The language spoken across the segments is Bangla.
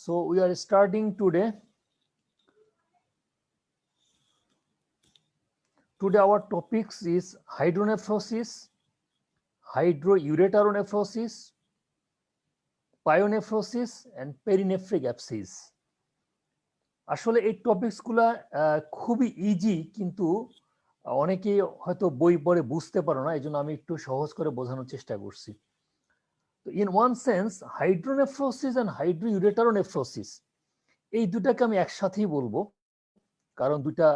So we are starting today. Today our topics is hydronephrosis, hydroureteronephrosis, pyonephrosis and perinephric abscess. আসলে এই টপিকসগুলো খুবই ইজি, কিন্তু অনেকেই হয়তো বই পড়ে বুঝতে পারো না, এই জন্য আমি একটু সহজ করে বোঝানোর চেষ্টা করছি। তো in one sense hydronephrosis and hydroureteronephrosis এই দুটাকে আমি একসাথেই বলবো, কারণ দুটা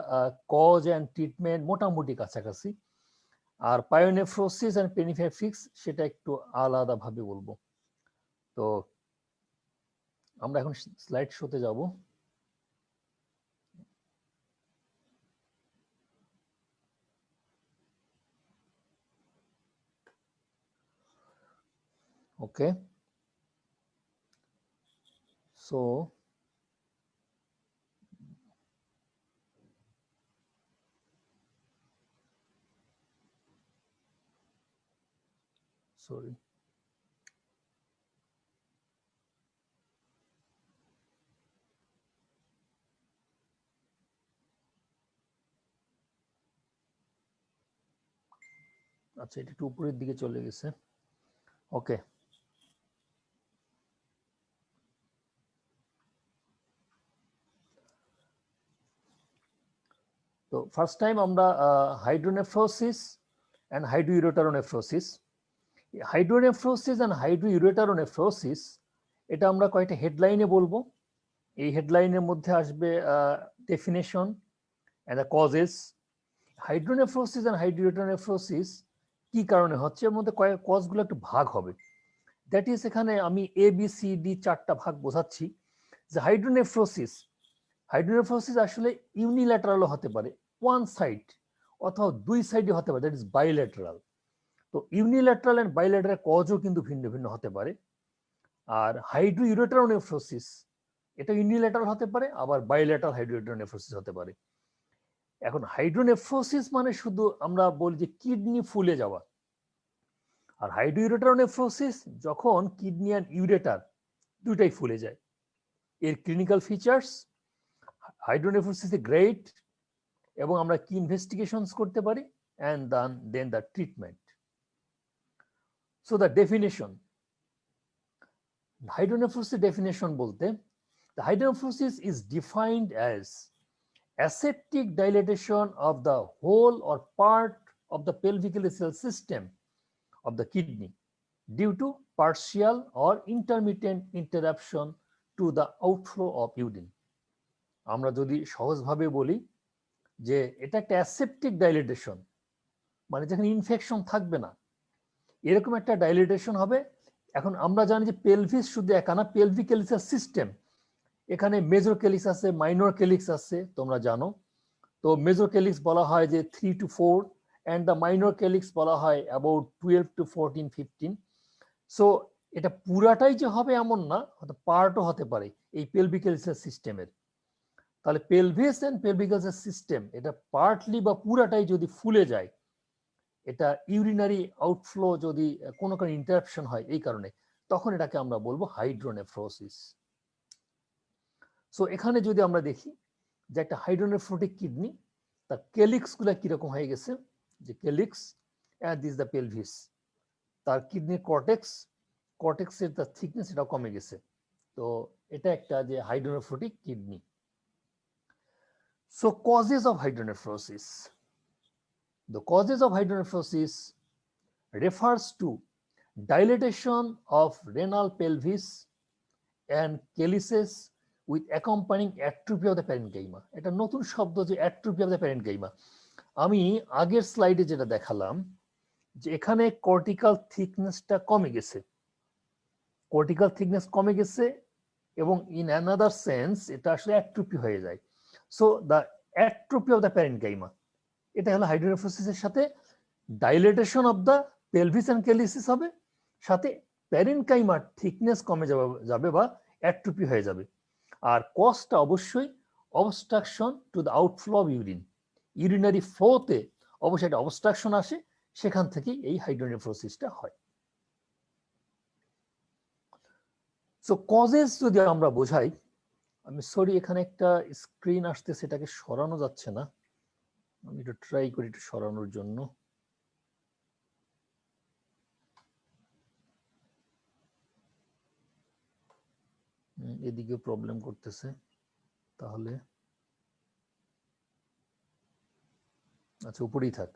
কজ অ্যান্ড ট্রিটমেন্ট মোটামুটি কাছাকাছি। আর পায়োনেফ্রোসিস অ্যান্ড পেরিনেফ্রিক্স সেটা একটু আলাদাভাবে বলবো। তো আমরা এখন স্লাইড শোতে যাব। ওকে, সো sorry. আচ্ছা, এটা একটু উপরের দিকে চলে গেছে। ওকে, তো ফার্স্ট টাইম আমরা hydronephrosis and hydroureteronephrosis, hydronephrosis and hydroureteronephrosis এটা আমরা কয়েকটা হেডলাইনে বলবো। এই হেডলাইনের মধ্যে আসবে definition and the causes. Hydronephrosis and hydroureteronephrosis কি কারণে হচ্ছে, এর মধ্যে কয়েক কজগুলো একটু ভাগ হবে। দ্যাট ইজ, এখানে আমি ABCD 4টা ভাগ বোঝাচ্ছি। যে হাইড্রোনেফ্রোসিস আসলে ইউনিল্যাটারালও হতে পারে, ওয়ান সাইড, অথবা দুই সাইডে হতে পারে, দ্যাট ইজ বাইল্যাটারাল। তো ইউনিল্যাটারাল এন্ড বাইল্যাটারাল কজও কিন্তু ভিন্ন ভিন্ন হতে পারে। আর হাইড্রোইউরেটারোনেফ্রোসিস এটা ইউনিল্যাটারাল হতে পারে, আবার বাইল্যাটারাল হাইড্রোইউরেটারোনেফ্রোসিস হতে পারে। এখন হাইড্রোনেফ্রোসিস মানে শুধু আমরা বলি যে কিডনি ফুলে যাওয়া, আর হাইড্রোইউরেটারোনেফ্রোসিস যখন কিডনি অ্যান্ড ইউরেটার দুইটাই ফুলে যায়। এর ক্লিনিক্যাল ফিচার্স, হাইড্রোনেফ্রোসিস গ্রেট, এবং আমরা কি ইনভেস্টিগেশনস করতে পারি, and then the treatment. So the definition, hydronephrosis definition বলতে, the hydronephrosis is defined as aseptic dilatation of the whole or part of the pelvic ileal system of the kidney due to partial or intermittent interruption to the outflow of urine. আমরা যদি সহজভাবে বলি যে এটা একটা অ্যাসেপ্টিক ডাইলেটেশন, মানে যেখানে ইনফেকশন থাকবে না, এরকম একটা ডাইলেটেশন হবে। এখন আমরা জানি যে পেলভিস শুধু একা না, পেলভিক ক্যালিক্স সিস্টেম, এখানে মেজর ক্যালিক্স আছে, মাইনর ক্যালিক্স আছে, তোমরা জানো। তো মেজর ক্যালিক্স বলা হয় যে 3 to 4, and the minor calyx বলা হয় অ্যাবাউট 12 to 14, 15। সো এটা পুরাটাই যে হবে এমন না, হয়তো পার্টও হতে পারে এই পেলভিক ক্যালিক্স সিস্টেমের। তাহলে pelvis and pelvic calyx system এটা পার্টলি বা পুরাটাই যদি ফুলে যায়, এটা ইউরিনারি আউটফ্লো যদি কোনো কারণে ইন্টারাপশন হয় এই কারণে, তখন এটাকে আমরা বলবো হাইড্রোনেফ্রোসিস। সো এখানে যদি আমরা দেখি যে একটা হাইড্রোনেফ্রোটিক কিডনি, তার কেলিক্স গুলা কিরকম হয়ে গেছে, যে calyx and this the pelvis, তার কিডনির কর্টেক্সের তার থিকনেস এটাও কমে গেছে। তো এটা একটা যে hydronephrotic kidney. So causes of hydronephrosis, the causes of hydronephrosis refers to dilatation of renal pelvis and calyces with accompanying atrophy of the parenchyma. এটা নতুন শব্দ যে atrophy of the parenchyma। আমি আগের স্লাইডে যেটা দেখালাম যে এখানে কর্টিক্যাল থিকনেসটা কমে গেছে, কর্টিক্যাল থিকনেস কমে গেছে, এবং ইন অ্যানাদার সেন্স এটা আসলে অ্যাট্রোফি হয়ে যায়। So the atrophy of the parenchyma, এটা হলো হাইড্রোনেফ্রোসিসের সাথে dilatation of the pelvis and calyces হবে, সাথে প্যারেনকাইমার থিকনেস কমে যাবে বা অ্যাট্রোফি হয়ে যাবে। আর কজটা অবশ্যই obstruction to the outflow of urine, urinary ফ্লোতে অবশ্যই একটা অবস্ট্রাকশন আসে, সেখান থেকেই এই হাইড্রোনেফ্রোসিসটা হয়। সো কজেস যদি আমরা বোঝাই, আমি সরি এখানে একটা স্ক্রিন আসতে, সেটাকে সরানো যাচ্ছে না, আমি একটু ট্রাই করি একটু সরানোর জন্য। এদিকে প্রবলেম করতেছে, তাহলে আচ্ছা উপরেই থাক।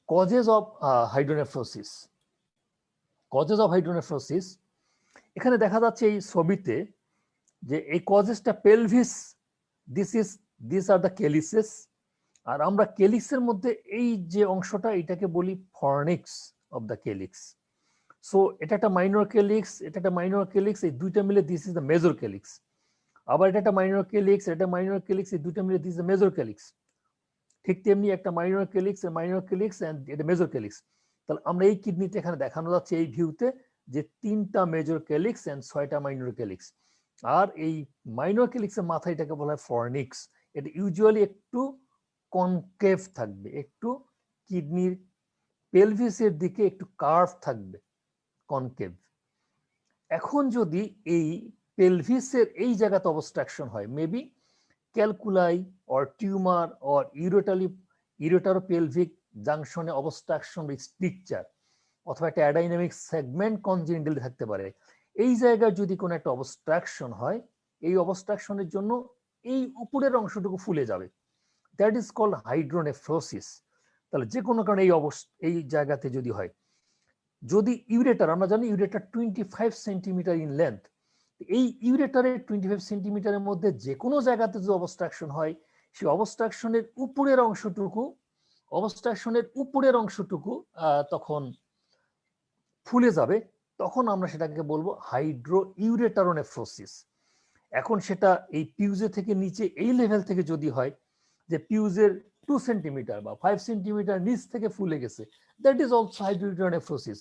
Causes of hydronephrosis, causes of hydronephrosis, এখানে দেখা যাচ্ছে এই ছবিতে যে এই কজেসটা পেলভিস, দিস আর দ্য কেলিসেস, আর আমরা কেলিক্সের মধ্যে এই যে অংশটা এটাকে বলি ফর্নিক্স অফ দ্য কেলিক্স। সো এটা একটা মাইনর কেলিক্স, এটা একটা মাইনর কেলিক্স, এই দুইটা মিলে this is the major calyx. আবার এটা একটা মাইনর কেলিক্স, এটা মাইনর কেলিক্স, এই দুইটা মিলে this is the major calyx. ঠিক তেমনি একটা minor calyx, minor calyx and এটা মেজর কেলিক্স। তাহলে আমরা এই কিডনিতে এখানে দেখানো যাচ্ছে এই ভিউতে যে 3টা মেজর কেলিক্স এন্ড 6টা মাইনর কেলিক্স। আর এই মাইনর কেলিক্সের মাথায় এটাকে বলা হয় ফর্নিক্স। এটা ইউজুয়ালি একটু কনকেভ থাকবে, একটু কিডনির পেলভিসের দিকে একটু কার্ভ থাকবে, কনকেভ। এখন যদি এই পেলভিসের এই জায়গাতে অবস্ট্রাকশন হয়, maybe calculi or tumour or ureteropelvic জাংশনে অবস্ট্রাকশন স্ট্রিকচার, অথবা একটা অ্যাডাইনামিক সেগমেন্ট কনজেনিটালি থাকতে পারে। এই জায়গায় যদি কোনো একটা অবস্ট্রাকশন হয়, এই অবস্ট্রাকশনের জন্য এই উপরের অংশটুকু ফুলে যাবে, দ্যাট ইজ কল্ড হাইড্রোনেফ্রোসিস। তাহলে যে কোনো কারণে এই জায়গাতে যদি হয়, যদি ইউরেটার, আমরা জানি ইউরেটার 25 সেন্টিমিটার ইন লেন্থ, এই ইউরেটারের 25 সেন্টিমিটারের মধ্যে যে কোনো জায়গাতে যদি অবস্ট্রাকশন হয়, সেই অবস্ট্রাকশনের উপরের অংশটুকু তখন ফুলে যাবে, তখন আমরা সেটাকে বলবো হাইড্রো ইউরেটারোনেফ্রোসিস। এখন সেটা এই পিউজে থেকে নিচে এই লেভেল থেকে যদি হয়, যে পিউজের 2 সেন্টিমিটার বা 5 সেন্টিমিটার নিচ থেকে ফুলে গেছে, দ্যাট ইজ অলসো হাইড্রোইউরেটারোনেফ্রোসিস।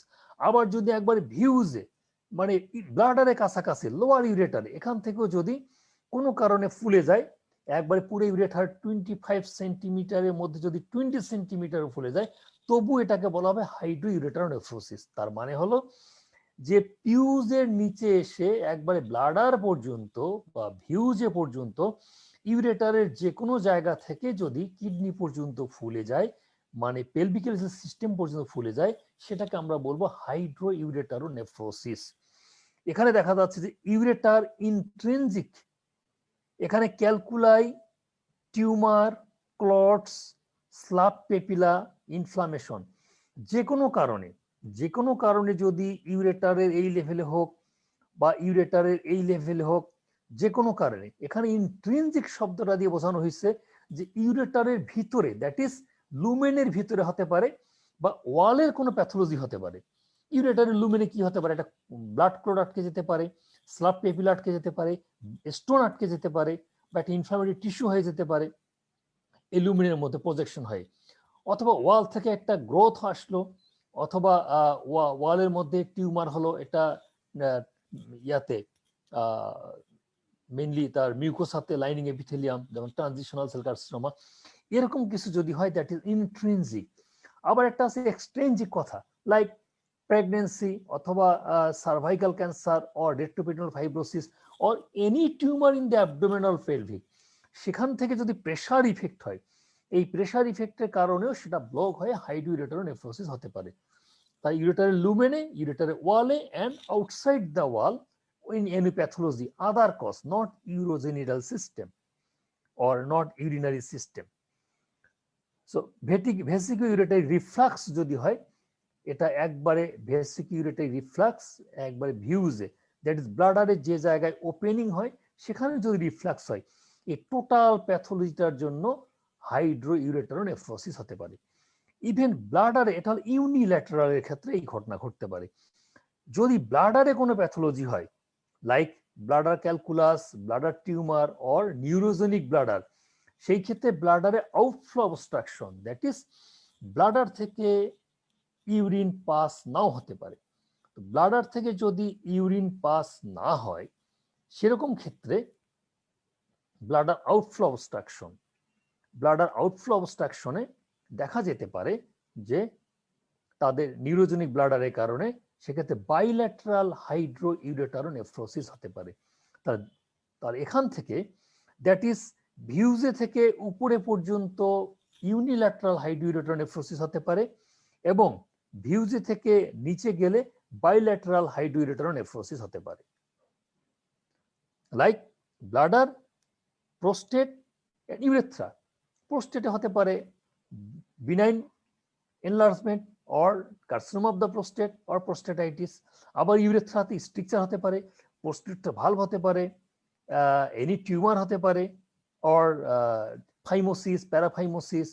আবার যদি একবার ভিউজে মানে ব্লাডারের কাছাকাছি লোয়ার ইউরেটারে এখান থেকেও যদি কোনো কারণে ফুলে যায়, একবারে পুরো ইউরেটার 25 সেন্টিমিটারের মধ্যে যদি 20 সেন্টিমিটার ফুলে যায়, তবু এটাকে বলা হবে হাইড্রোইউরেটারোনেফ্রোসিস। তার মানে হলো যে পিউজের নিচে এসে একবারে ব্লাডার পর্যন্ত বা ভিউজে পর্যন্ত ইউরেটারের যে কোনো জায়গা থেকে যদি কিডনি পর্যন্ত ফুলে যায়, মানে পেলভিক্যাল সিস্টেম পর্যন্ত ফুলে যায়, সেটাকে আমরা বলবো হাইড্রো ইউরেটারোনেফ্রোসিস। এখানে দেখা যাচ্ছে যে ইউরেটার ইন্ট্রিনজিক, এখানে calculi, tumour, clots, slough papilla, inflammation, যে কোনো কারণে যদি ইউরেটারের এই লেভেলে হোক বা ইউরেটারের এই লেভেলে হোক, যে কোনো কারণে, এখানে ইন্ট্রিনজিক শব্দটা দিয়ে বোঝানো হয়েছে যে ইউরেটারের ভিতরে, দ্যাট ইজ লুমেনের ভিতরে হতে পারে বা ওয়ালের কোনো প্যাথোলজি হতে পারে। ইউরেটারের লুমেনে কি হতে পারে, একটা ব্লাড ক্লট আটকে যেতে পারে, স্লাব পেপিলা আটকে যেতে পারে, স্টোন আটকে যেতে পারে, বা একটা ইনফ্লামেটরি টিস্যু হয়ে যেতে পারে, এই লুমেনের মধ্যে প্রজেকশন হয়, অথবা ওয়াল থেকে একটা গ্রোথ আসলো, অথবা ওয়ালের মধ্যে টিউমার হলো, এটা ইয়াতে মেইনলি তার মিউকোসাতে লাইনিং এপিথেলিয়াম, যেমন ট্রানজিশনাল সেল কার্সিনোমা, এরকম কিছু যদি হয়, দ্যাট ইজ ইন্ট্রিনজিক। আবার একটা আছে এক্সট্রিনজিক কথা, লাইক প্রেগনেন্সি অথবা cervical cancer or retroperitoneal fibrosis or any tumour in the abdominal pelvic, সেখান থেকে যদি প্রেসার ইফেক্ট হয়, এই প্রেসার ইফেক্টের কারণেও সেটা ব্লক হয়ে হাইড্রোইউরেটারোনেফ্রোসিস হতে পারে। তাই ইউরেটারের লুমেনে, ইউরেটারের ওয়ালে and outside the wall in any pathology, other cause, not urogenital system or not urinary system. So vesico-uretary reflux যদি হয়, এটা একবারে ভেসিকিউরেটারি রিফ্লাক্স, একবারে ভিউজে, দ্যাট ইজ ব্লাডারের যে জায়গায় ওপেনিং হয় সেখানে যদি রিফ্লাক্স হয়, এই টোটাল প্যাথোলজিটার জন্য হাইড্রোইউরেটারোনেফ্রোসিস হতে পারে। ইভেন ব্লাডারে, এটা হল ইউনিল্যাটারালের ক্ষেত্রে এই ঘটনা ঘটতে পারে। যদি ব্লাডারে কোনো প্যাথোলজি হয়, like bladder calculus, bladder tumour or neurogenic bladder, সেই ক্ষেত্রে ব্লাডারে outflow obstruction, that is bladder থেকে ইউরিন পাস নাও হতে পারে। ব্লাডার থেকে যদি ইউরিন পাস না হয়, সেরকম ক্ষেত্রে ব্লাডার আউটফ্লো অবস্ট্রাকশনে দেখা যেতে পারে যে তাদের নিউরোজেনিক ব্লাডারের কারণে সেক্ষেত্রে বাইল্যাটারাল হাইড্রোইউরেটারোনেফ্রোসিস হতে পারে। তার এখান থেকে দ্যাট ইজ ভিউজে থেকে উপরে পর্যন্ত ইউনিল্যাটারাল হাইড্রোইউরেটারোনেফ্রোসিস হতে পারে এবং ভিউজে থেকে নিচে গেলে বাইল্যাটারাল হাইড্রোইউরেটারোনেফ্রোসিস হতে পারে। Like bladder, prostate and urethra. প্রোস্টেটে হতে পারে benign enlargement or carcinoma of the prostate or prostatitis. আবার ইউরেথ্রাতে স্ট্রিকচার হতে পারে, প্রোস্টেটটা ভালভ হতে পারে, এনি টিউমার হতে পারে, or phimosis, paraphimosis,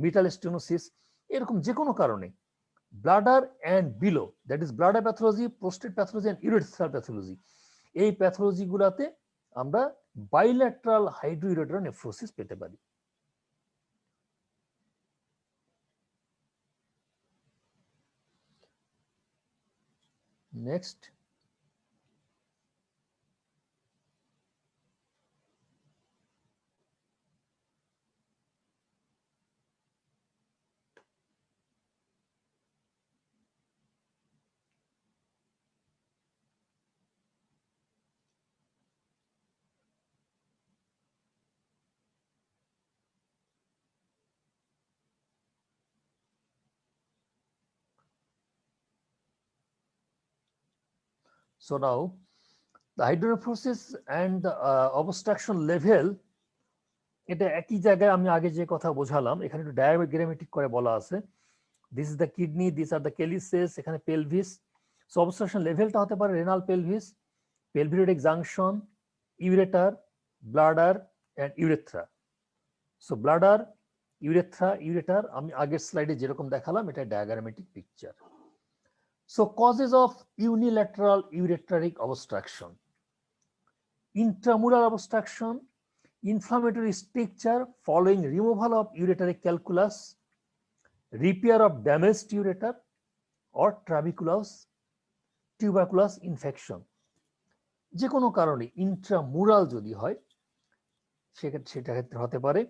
metal stenosis, এরকম যে কোনো কারণে bladder and below, that is bladder pathology, prostate pathology and urethral pathology, এই প্যাথোলজি গুলাতে আমরা বাইল্যাটারাল হাইড্রোইউরেটারোনেফ্রোসিস পেতে পারি। Next, so now the hydronephrosis and the obstruction level, এটা একই জায়গায় আমি আগে যে কথা বোঝালাম, এখানে একটু ডায়াগ্রামেটিক করে বলা আছে। This is the kidney, this are the calyces, এখানে পেলভিস। সো অবস্ট্রাকশন লেভেলটা হতে পারে renal pelvis, pelviureteric junction, ureter, bladder and urethra. So bladder, urethra, ureter আমি আগের স্লাইডে যেরকম দেখালাম, এটা diagrammatic picture. So causes of unilateral ureteric obstruction: intramural obstruction, inflammatory stricture following removal of ureteric calculus, repair of damaged ureter, or tuberculous infection। যে কোনো কারণে ইন্ট্রামুরাল যদি হয় সেটা ক্ষেত্রে হতে পারে।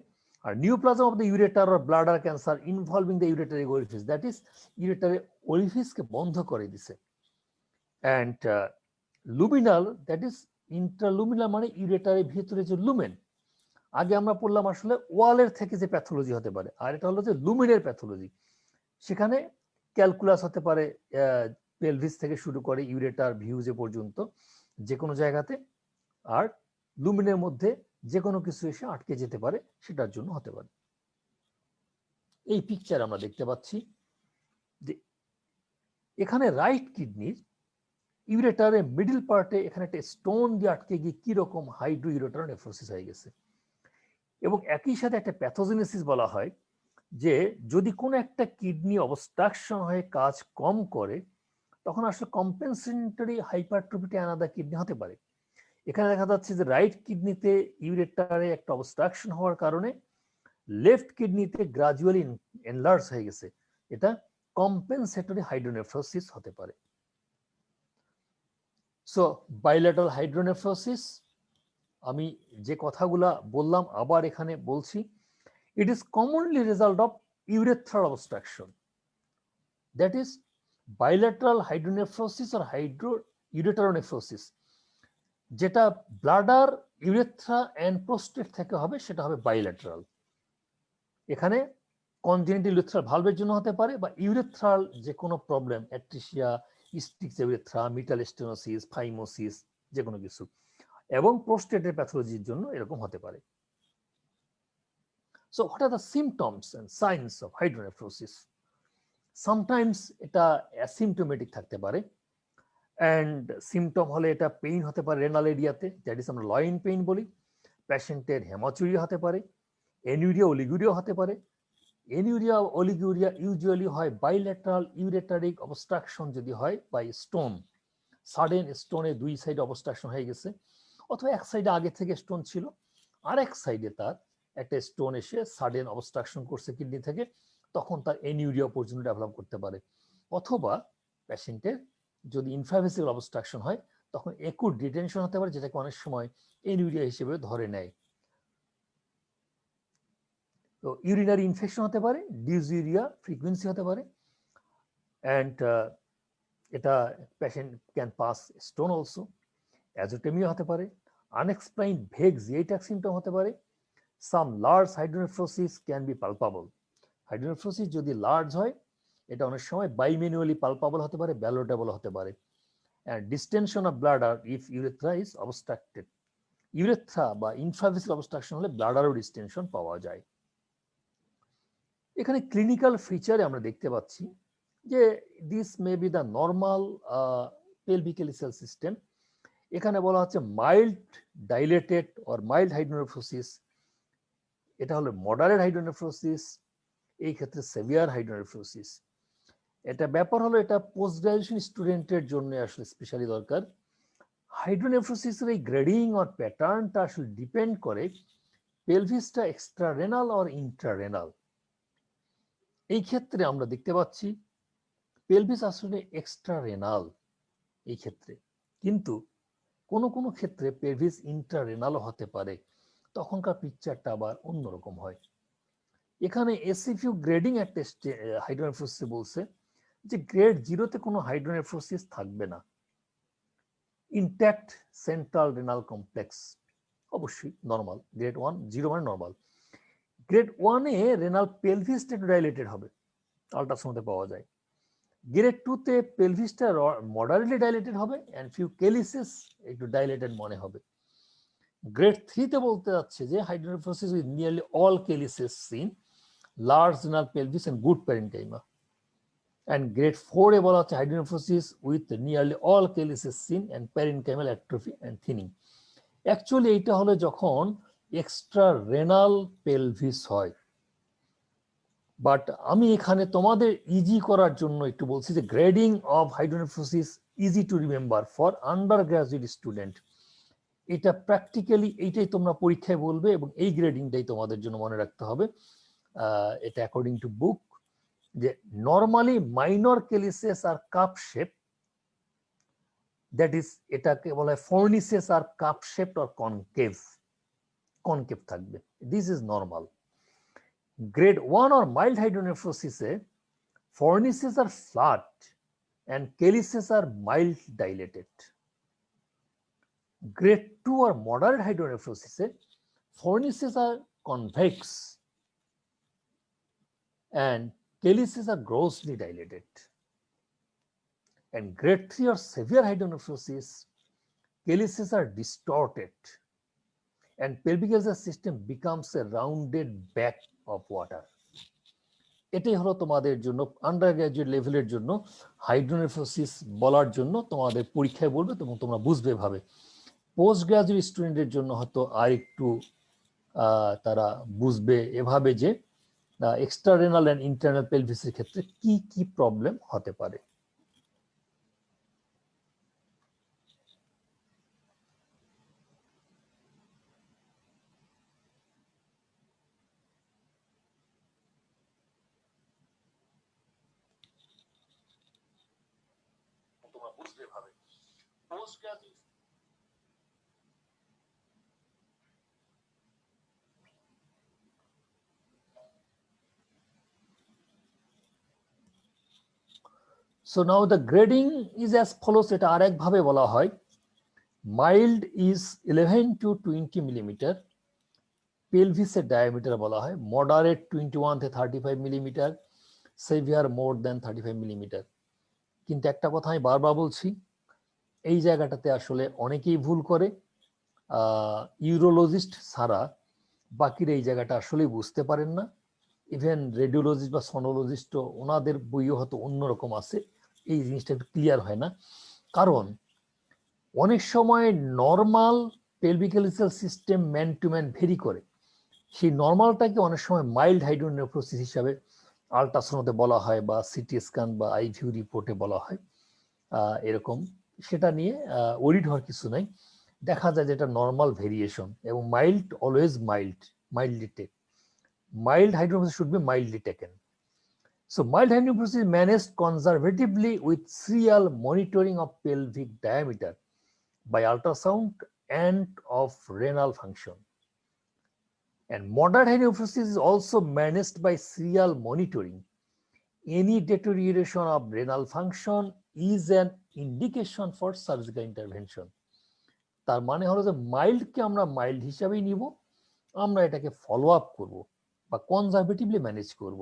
আর neoplasm of the ureter or bladder cancer involving the ureteric orifice, that is ureteric ওরিফিসকে বন্ধ করে দিছে। And luminal, that is intraluminal মানে ইউরেটারের ভিতরে যে লুমেন, আগে আমরা পড়লাম আসলে ওয়ালের থেকে যে প্যাথোলজি হতে পারে, আর এটা হলো যে লুমিনের প্যাথোলজি। সেখানে ক্যালকুলাস হতে পারে পেলভিস থেকে শুরু করে ইউরেটার ভিউজে পর্যন্ত যে কোনো জায়গাতে, আর লুমিনের মধ্যে যে কোনো কিছু এসে আটকে যেতে পারে, সেটার জন্য হতে পারে। এই পিকচার আমরা দেখতে পাচ্ছি যে এখানে রাইট কিডনির ইউরেটারের মিডল পার্টে এখানে একটা স্টোন দিয়ে আটকে গিয়ে কিরকম হাইড্রোইউরেটারোনেফ্রোসিস হয়ে গেছে। এবং একই সাথে একটা প্যাথোজেনেসিস বলা হয় যে যদি কোনো একটা কিডনি অবস্ট্রাকশন হয়ে কাজ কম করে, তখন আসলে কম্পেনসেটরি হাইপারট্রফি অ্যানাদার কিডনি হতে পারে। এখানে দেখা যাচ্ছে যে রাইট কিডনিতে ইউরেটারে একটা অবস্ট্রাকশন হওয়ার কারণে লেফট কিডনিতে গ্রাজুয়ালি এনলার্জ হয়ে গেছে, এটা কম্পেনসেটরি হাইড্রোনেফ্রোসিস হতে পারে। সো বাইল্যাটারাল হাইড্রোনেফ্রোসিস, আমি যে কথাগুলা বললাম আবার এখানে বলছি, it is commonly result of urethral obstruction, that is bilateral hydronephrosis or hydroureteronephrosis, যেটা ব্লাডার, ইউরেথ্রা এন্ড প্রোস্টেট থেকে হবে সেটা হবে বাইল্যাটারাল। এখানে কনজেনিটাল ইউরেথ্রাল ভালভের জন্য হতে পারে, বা ইউরেথ্রাল যে কোনো প্রবলেম, অ্যাট্রিশিয়া, স্টিক্স ইউরেথ্রা, মিটাল স্টেনোসিস, ফাইমোসিস, যে কোনো কিছু, এবং প্রোস্টেটের প্যাথোলজির জন্য এরকম হতে পারে। So what are the symptoms and signs of hydronephrosis? Sometimes এটা অ্যাসিম্পটোমেটিক থাকতে পারে, and symptom হলে এটা পেইন হতে পারে রেনাল এরিয়াতে, দ্যাট ইজ আমরা লয়েন পেইন বলি। পেশেন্টের হেমাচুরিয়া হতে পারে, এনিউরিয়া, অলিগুরিয়া হতে পারে। এনিউরিয়া, অলিগুরিয়া ইউজুয়ালি হয় বাইল্যাটারাল ইউরেটারিক অবস্ট্রাকশন যদি হয় বাই স্টোন, সাডেন স্টোনে দুই সাইডে অবস্ট্রাকশন হয়ে গেছে, অথবা এক সাইডে আগে থেকে স্টোন ছিল, আর এক সাইডে তার একটা স্টোন এসে সাডেন অবস্ট্রাকশন করছে কিডনি থেকে, তখন তার এনিউরিয়া পর্যন্ত ডেভেলপ করতে পারে। অথবা পেশেন্টের যদি ইনফ্রাভেসিবল অবস্ট্রাকশন হয়, তখন একুট ডিটেনশন হতে পারে, যেটাকে অনেক সময় এনিউরিয়া হিসেবে ধরে নেয়। তো ইউরিনারি ইনফেকশন হতে পারে, ডিউজিউরিয়া ফ্রিকুয়েন্সি হতে পারে, অ্যান্ড এটা patient can pass stone also, azotaemia হতে পারে, আনএক্সপ্লেইনড ভেগ জিআইটাক সিমটম হতে পারে। Some large hydronephrosis can be palpable. Hydronephrosis যদি লার্জ হয় এটা অনেক সময় বাইম্যানুয়ালি পালপাবল হতে পারে, ব্যালোটেবল হতে পারে। And distinction of bladder if urethra is obstructed. Urethra বা ইনফ্রাভেসিল অবস্ট্রাকশন হলে ব্লাডারও ডিস্টেনশন পাওয়া যায়। এখানে ক্লিনিক্যাল ফিচারে আমরা দেখতে পাচ্ছি যে this may be the normal pelvic cell system. এখানে বলা হচ্ছে mild dilated or mild hydronephrosis, এটা হলো মডারেট হাইড্রোনেফ্রোসিস, এই ক্ষেত্রে সেভিয়ার হাইড্রোনেফ্রোসিস। এটা ব্যাপার হলো এটা পোস্ট গ্রাজুয়েশন স্টুডেন্টের জন্য আসলে স্পেশালি দরকার। হাইড্রোনেফ্রোসিসের এই গ্রেডিং অর প্যাটার্নটা আসলে ডিপেন্ড করে পেলভিসটা এক্সট্রা রেনাল অর ইন্ট্রারেনাল। এই ক্ষেত্রে আমরা দেখতে পাচ্ছি পেলভিস আসলে এক্সট্রা রেনাল এই ক্ষেত্রে, কিন্তু কোনো কোনো ক্ষেত্রে পেলভিস ইন্ট্রারেনালও হতে পারে, তখনকার পিকচারটা আবার অন্যরকম হয়। এখানে এসিফিউ গ্রেডিং একটা হাইড্রোনেফ্রোসিস বলছে যে গ্রেড 0-তে কোনো হাইড্রোনেফ্রোসিস থাকবে না, ইনট্যাক্ট সেন্ট্রাল রেনাল কমপ্লেক্স, অবশ্যই নর্মাল। গ্রেড 1 0 মানে নর্মাল। গ্রেড 1-এ রেনাল পেলভিসটা একটু ডাইলেটেড হবে, আল্ট্রাসাউন্ডে পাওয়া যায়। গ্রেড 2-তে পেলভিসটা মডারেটলি ডাইলেটেড হবে এন্ড ফিউ কেলিসেস একটু ডাইলেটেড মনে হবে। গ্রেড 3-তে বলতে যাচ্ছে যে hydronephrosis with nearly all calyces seen, large renal pelvis and good parenchyma. And grade 4-এ বলা হচ্ছে hydronephrosis with nearly all calyces seen and parenchymal atrophy and thinning. Actually এইটা হলো যখন এক্সট্রা রেনাল পেলভিস হয়। বাট আমি এখানে তোমাদের ইজি করার জন্য একটু বলছি যে grading of hydronephrosis easy to remember for under graduate student. এটা প্র্যাকটিক্যালি এইটাই তোমরা পরীক্ষায় বলবে এবং এই গ্রেডিংটাই তোমাদের জন্য মনে রাখতে হবে। এটা অ্যাকর্ডিং টু বুক যে normally minor calyces are cup shape, that is এটাকে বলা হয় fornices are cup shape or concave, concave থাকবে, this is normal. Grade 1 or mild hydronephrosis, fornices are flat and calyces are mild dilated. Grade 2 or moderate hydronephrosis, fornices are convex and calyces are grossly dilated. And grade 3 or severe hydronephrosis, calyces are distorted and pelvic system becomes a rounded bag of water. এটাই হলো তোমাদের জন্য আন্ডার গ্রাজুয়েট লেভেলের জন্য হাইড্রোনেফ্রোসিস বলার জন্য তোমাদের পরীক্ষায় বলবে এবং তোমরা বুঝবে ভাবে। পোস্ট গ্রাজুয়েট স্টুডেন্টের জন্য হয়তো আর একটু তারা বুঝবে এভাবে যে এক্সট্রা রেনাল অ্যান্ড ইন্টারনাল পেলভিসের ক্ষেত্রে কি কি প্রবলেম হতে পারে। তোমরা বুঝবে ভাবে post graduate So now the grading is as follows, এটা আরেক ভাবে বলা হয় মাইল্ড ইজ 11 to 20 মিলিমিটার, পেলভিসের ডায়ামিটার বলা হয়, মডারেট 21 থেকে 35 millimetre, severe more than 35 millimetre. কিন্তু একটা কথা আমি বারবার বলছি, এই জায়গাটাতে আসলে অনেকেই ভুল করে, ইউরোলজিস্ট ছাড়া বাকিরা এই জায়গাটা আসলেই বুঝতে পারেন না। ইভেন রেডিওলজিস্ট বা সনোলজিস্টও ওনাদের বইও হয়তো অন্যরকম আছে, এই জিনিসটা একটু ক্লিয়ার হয় না। কারণ অনেক সময় normal pelvicalyceal system man to man vary করে, সেই নর্মালটাকে অনেক সময় মাইল্ড হাইড্রোনেফ্রোসিস হিসাবে আল্ট্রাসাউন্ডে বলা হয় বা সিটি স্ক্যান বা আইভিউ রিপোর্টে বলা হয় এরকম। সেটা নিয়ে ওরিড হওয়ার কিছু নাই, দেখা যায় যেটা নর্মাল ভেরিয়েশন এবং mild always mildly take, mild hydronephrosis should be mildly taken. So mild hydronephrosis is managed conservatively with serial monitoring of pelvic diameter by ultrasound and of renal function. And moderate hydronephrosis is also managed by serial monitoring any deterioration of renal function is an indication for surgical intervention. তার মানে হলো যে মাইল্ডকে আমরা মাইল্ড হিসাবেই নিব, আমরা এটাকে ফলো আপ করবো বা কনজারভেটিভলি ম্যানেজ করব।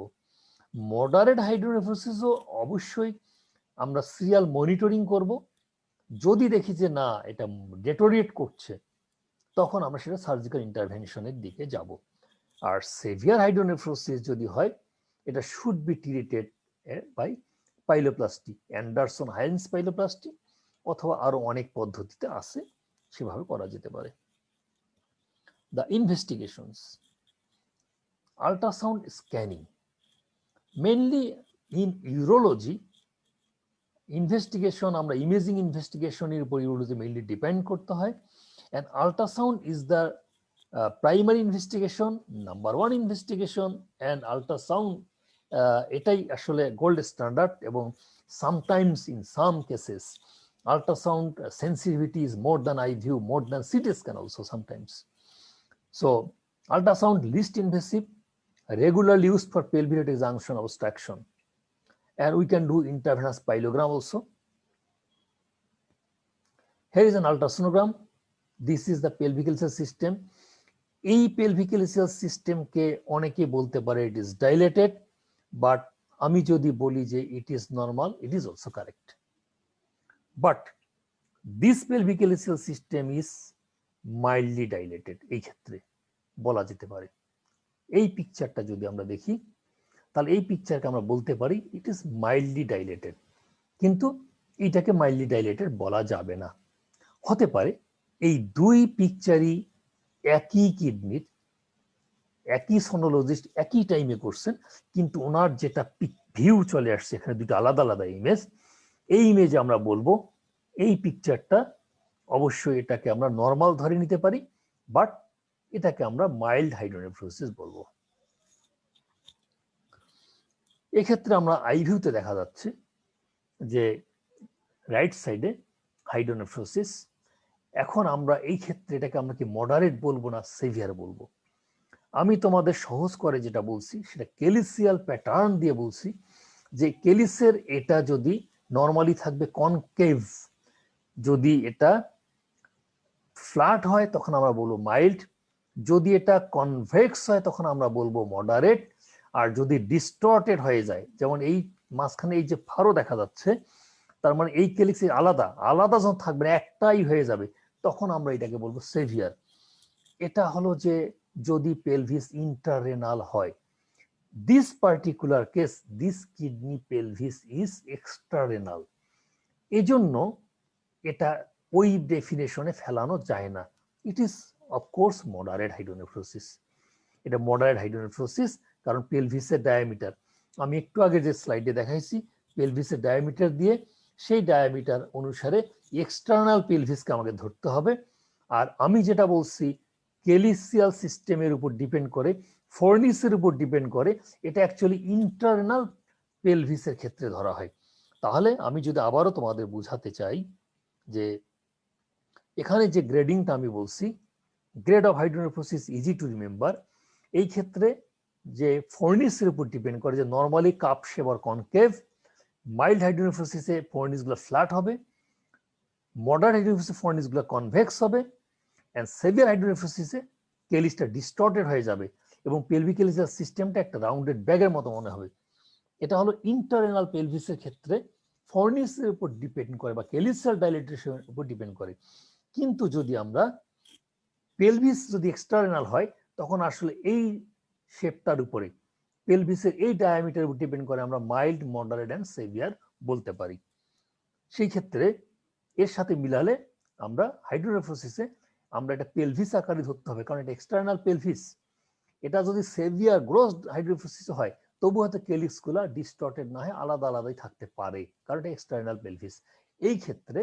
মডারেট হাইড্রোনেফ্রোসিসও অবশ্যই আমরা সিরিয়াল মনিটরিং করব, যদি দেখি যে না এটা ডেটোরিয়েট করছে তখন আমরা সেটা সার্জিক্যাল ইন্টারভেনশনের দিকে যাব। আর সেভিয়ার হাইড্রোনেফ্রোসিস যদি হয় এটা should be treated by pyeloplasty, Anderson Hynes pyeloplasty, অথবা আরো অনেক পদ্ধতিতে আছে, সেভাবে করা যেতে পারে। The investigations. Ultrasound scanning. Mainly in urology, investigation আমরা ইমেজিং ইনভেস্টিগেশনের উপর ইউরোলজি মেইনলি ডিপেন্ড করতে হয়, and ultrasound is the primary investigation, number one investigation, and ultrasound এটাই আসলে গোল্ড স্ট্যান্ডার্ড, এবং sometimes in some cases ultrasound sensitivity is more than I view, more than CT scan also sometimes. So ultrasound least invasive, regularly used for pelvic junction obstruction, and we can do intravenous pyelogram also. Here is an ultrasonogram. This is the pelvic system. এই pelvic system কে অনেকে বলতে পারে it is dilated, but আমি যদি বলি যে it is normal, it is also correct. But this pelvic system is mildly dilated, এই ক্ষেত্রে বলা যেতে পারে। এই পিকচারটা যদি আমরা দেখি তাহলে এই পিকচারকে আমরা বলতে পারি ইট ইজ মাইল্ডলি ডাইলেটেড, কিন্তু এটাকে মাইল্ডলি ডাইলেটেড বলা যাবে না। হতে পারে এই দুই পিকচারই একই কিডনির, একই সোনোলজিস্ট একই টাইমে করছেন, কিন্তু ওনার যেটা ভিউ চলে আসছে এখানে দুটো আলাদা আলাদা ইমেজ, এই ইমেজে আমরা বলবো এই পিকচারটা অবশ্যই এটাকে আমরা নর্মাল ধরে নিতে পারি, বাট এটাকে আমরা মাইল্ড হাইড্রোনেফ্রোসিস বলবো। এক্ষেত্রে আমরা আইভিউতে দেখা যাচ্ছে যে রাইট সাইডে হাইড্রোনেফ্রোসিস। এখন আমরা এই ক্ষেত্রে এটাকে আমরা কি মডারেট বলবো না সেভিয়ার বলবো? আমি তোমাদের সহজ করে যেটা বলছি সেটা কেলিসিয়াল প্যাটার্ন দিয়ে বলছি, যে কেলিসের এটা যদি নর্মালি থাকবে কনকেভ, যদি এটা ফ্ল্যাট হয় তখন আমরা বলবো মাইল্ড, যদি এটা কনভেক্স হয় তখন আমরা বলবো মডারেট, আর যদি ডিস্টর্টেড হয়ে যায়, যেমন এই মাঝখানে এই যে ফারো দেখা যাচ্ছে, তার মানে এই কেলিক্স আলাদা আলাদা যখন থাকবে একটাই হয়ে যাবে, তখন আমরা এটাকে বলবো সেভিয়ার। এটা হলো যে যদি পেলভিস ইন্টাররেনাল হয়, this particular case this kidney pelvis is extrarenal, এজন্য এটা ওই ডেফিনেশনে ফেলানো যায় না। It is of course moderate hydronephrosis. এটা মডারেট হাইড্রোনেফ্রোসিস, কারণ পেলভিসের ডায়ামিটার আমি একটু আগে যে স্লাইডে দেখাইছি, পেলভিসের ডায়ামিটার দিয়ে সেই ডায়ামিটার অনুসারে এক্সটার্নাল পেলভিসকে আমাকে ধরতে হবে। আর আমি যেটা বলছি কেলিসিয়াল সিস্টেমের উপর ডিপেন্ড করে, ফর্নিসের উপর ডিপেন্ড করে, এটা অ্যাকচুয়ালি ইন্টারনাল পেলভিসের ক্ষেত্রে ধরা হয়। তাহলে আমি যদি আবারও তোমাদের বুঝাতে চাই যে এখানে যে গ্রেডিংটা আমি বলছি, grade of hydronephrosis easy to remember, এই ক্ষেত্রে যে ফর্নিসের উপর ডিপেন্ড করে, যে normally cup shape or concave, mild হাইড্রোনেফ্রোসিসে ফর্নিসগুলো ফ্ল্যাট হবে, মডারেট হাইড্রোনেফ্রোসিসে ফর্নিসগুলো কনভেক্স হবে, এন্ড সেভিয়ার হাইড্রোনেফ্রোসিসে কেলিসটা ডিস্টর্টেড হয়ে যাবে এবং পেলভিক কেলিসিয়াল সিস্টেমটা একটা রাউন্ডেড ব্যাগের মতো মনে হবে। এটা হলো ইন্টারনাল পেলভিসের ক্ষেত্রে ফর্নিসের উপর ডিপেন্ড করে বা কেলিসিয়াল ডাইলেটেশনের উপর ডিপেন্ড করে। কিন্তু যদি আমরা পেলভিস যদি এক্সটার্নাল হয়, তখন আসলে এই শেপটার উপরে পেলভিসের এই ডায়ামিটার উপর ডিপেন্ড করে আমরা মাইল্ড, মডারেট এন্ড সেভিয়ার বলতে পারি। সেই ক্ষেত্রে এর সাথে মিলালে আমরা হাইড্রোনেফ্রোসিসে আমরা এটা পেলভিস আকারে ধরতে হবে, কারণ এটা এক্সটার্নাল পেলভিস। এটা যদি সেভিয়ার গ্রোস হাইড্রোনেফ্রোসিস হয় তবু হয়তো কেলিক্স গুলা ডিস্টর্টেড না হয়, আলাদা আলাদাই থাকতে পারে, কারণ এটা এক্সটার্নাল পেলভিস। এই ক্ষেত্রে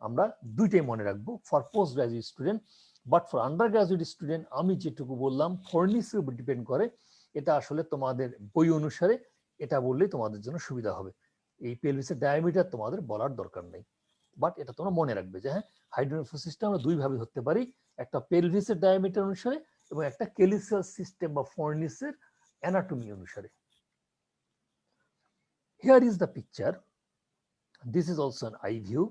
আমরা দুইটাই মনে রাখবো for post graduate student, but for under graduate student আমি যেটুকু বললাম ফর্নিসের উপর ডিপেন্ড করে, এটা আসলে তোমাদের বই অনুসারে এটা বললেই তোমাদের জন্য সুবিধা হবে। এই পেলভিসের ডায়ামিটার তোমাদের বলার দরকার নেই, বাট এটা তোমরা মনে রাখবে যে হ্যাঁ হাইড্রোনেফ্রোসিসটা আমরা দুই ভাবে ধরতে পারি, একটা পেলভিসের ডায়ামিটার অনুসারে এবং একটা কেলিসিয়াল সিস্টেম বা ফর্নিসের অ্যানাটমি অনুসারে। Here is the picture. This is also an eye view.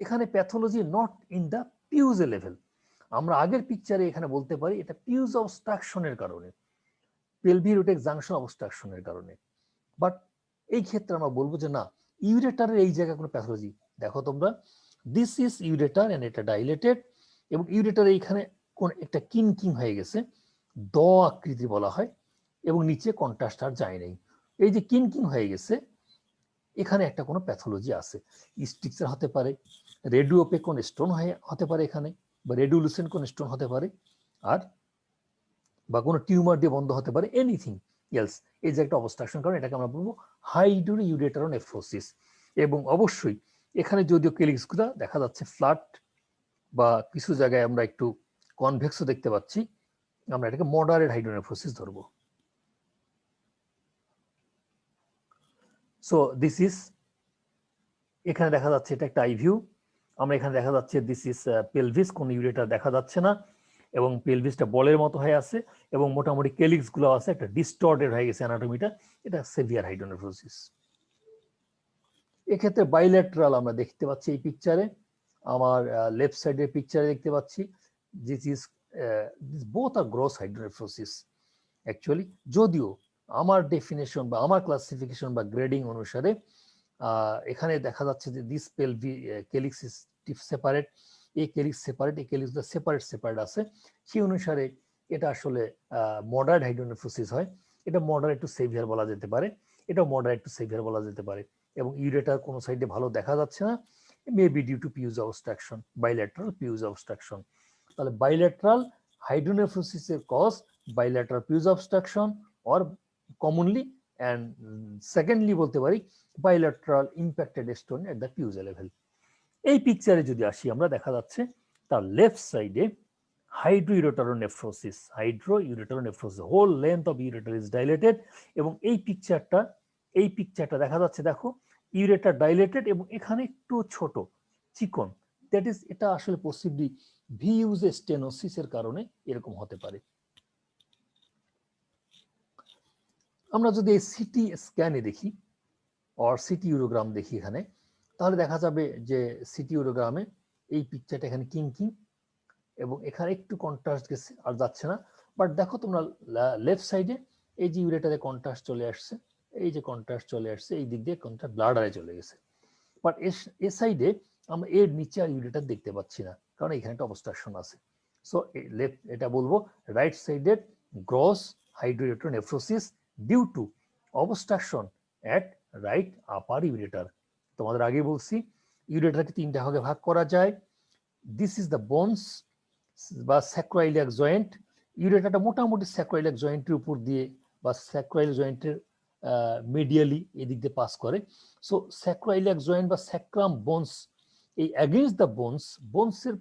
এখানে pathology not in the PUJ level. আমরা আগের পিকচারে এখানে বলতে পারি এটা পিউজ অবস্ট্রাকশনের কারণে, পেলভিউরেটেক জাংশন অবস্ট্রাকশনের কারণে। বাট এই ক্ষেত্রে আমরা বলবো যে না, ইউরেটারের এই জায়গায় কোনো প্যাথোলজি, দেখো তোমরা, দিস ইজ ইউরেটার এন্ড এটা ডাইলেটেড, এবং ইউরেটার এইখানে কোন একটা কিনকিং হয়ে গেছে, দ আকৃতি বলা হয়, এবং নিচে কন্ট্রাস্ট আর যায় নাই। এই যে কিনকিং হয়ে গেছে, এখানে একটা কোনো প্যাথোলজি আছে। স্ট্রিকচার হতে পারে, রেডিওপেক কোন স্টোন হতে পারে এখানে, বা রেডিওলুসেন্ট কোন স্টোন হতে পারে, আর বা কোনো টিউমার দিয়ে বন্ধ হতে পারে, এনিথিং এলস। এই যে একটা অবস্ট্রাকশন, কারণ এটাকে আমরা বলবো হাইড্রোইউরেটারোনেফ্রোসিস। এবং অবশ্যই এখানে যদিও কেলিক্সগুলো দেখা যাচ্ছে ফ্ল্যাট, বা কিছু জায়গায় আমরা একটু কনভেক্সও দেখতে পাচ্ছি, আমরা এটাকে মডারেট হাইড্রোনেফ্রোসিস ধরবো। সো দিস ইজ, এখানে দেখা যাচ্ছে এটা একটা আই ভিউ। আমরা এখানে দেখা যাচ্ছে দিস ইজ পেলভিস, কোন ইউরেটার দেখা যাচ্ছে না, এবং পেলভিসটা বলের মতো হয়ে আছে, এবং মোটামুটি কেলিক্স গুলো আছে একটা ডিস্টর্টেড হয়ে গেছে অ্যানাটমিটা। এটা সেভিয়ার হাইড্রোনেফ্রোসিস। এক্ষেত্রে বাইল্যাট্রাল আমরা দেখতে পাচ্ছি এই পিকচারে, আমার লেফট সাইডের পিকচারে দেখতে পাচ্ছি, this is both are gross hydronephrosis actually. যদিও আমার ডেফিনেশন বা আমার ক্লাসিফিকেশন বা গ্রেডিং অনুসারে এখানে দেখা যাচ্ছে যে দিস পেলভি কেলিক্স ইজ সেপারেট, এই কেলিক্স সেপারেট, এই কেলিক্সগুলো সেপারেট সেপারেট আছে, সেই অনুসারে এটা আসলে মডারেট হাইড্রোনেফ্রোসিস হয়। এটা মডারেট টু সেভিয়ার বলা যেতে পারে, এটা মডারেট টু সেভিয়ার বলা যেতে পারে। এবং ইউরেটার কোনো সাইডে ভালো দেখা যাচ্ছে না, maybe due to PUJ obstruction, bilateral PUJ obstruction. তাহলে বাইল্যাট্রাল হাইড্রোনেফ্রোসিসের cause bilateral PUJ obstruction, or commonly, and secondly বলতে পারি bilateral impacted stone at the PUJ level. এই পিকচারে যদি আসি, আমরা দেখা যাচ্ছে তার লেফট সাইডে hydroureteronephrosis, hydroureteronephrosis, whole length of ureter is dilated. এবং এই পিকচারটা দেখা যাচ্ছে, দেখো ইউরেটার ডাইলেটেড, এবং এখানে একটু ছোট চিকন, দ্যাট ইজ, এটা আসলে পসিবলি ভিউজে স্টেনোসিসের কারণে এরকম হতে পারে। আমরা যদি এই সিটি স্ক্যানে দেখি অর সিটি ইউরোগ্রাম দেখি এখানে, তাহলে দেখা যাবে যে সিটি ইউরোগ্রামে এই পিকচারটা এখানে কিং, এবং এখানে একটু কন্ট্রাস্ট গেছে আর যাচ্ছে না। বাট দেখো তোমরা লেফট সাইডে এই যে ইউরেটারে কন্ট্রাস্ট চলে আসছে, এই যে কন্ট্রাস্ট চলে আসছে, এই দিক দিয়ে কন্ট্রাস্ট ব্লাডারে চলে গেছে। বাট এ সাইডে আমরা এর নিচে আর ইউরেটার দেখতে পাচ্ছি না, কারণ এখানে একটা অবস্ট্রাকশন আছে। সো লেফট, এটা বলবো রাইট সাইডের gross hydroureteronephrosis due to obstruction at right upper ureter. তোমাদের আগে বলছি ইউরেটারকে তিনটা ভাগে ভাগ করা যায়। দিস ইজ দ্য বোনস বা স্যাক্রোইলিয়াক জয়েন্ট। ইউরেটারটা মোটামুটি স্যাক্রোইলিয়াক জয়েন্টের উপর দিয়ে বা স্যাক্রোইল জয়েন্টের মিডিয়ালি এদিক দিয়ে পাস করে। সো স্যাক্রোইলিয়াক জয়েন্ট বা স্যাক্রাম বোনস, এই অ্যাগেন্স্ট দ্য বোনসের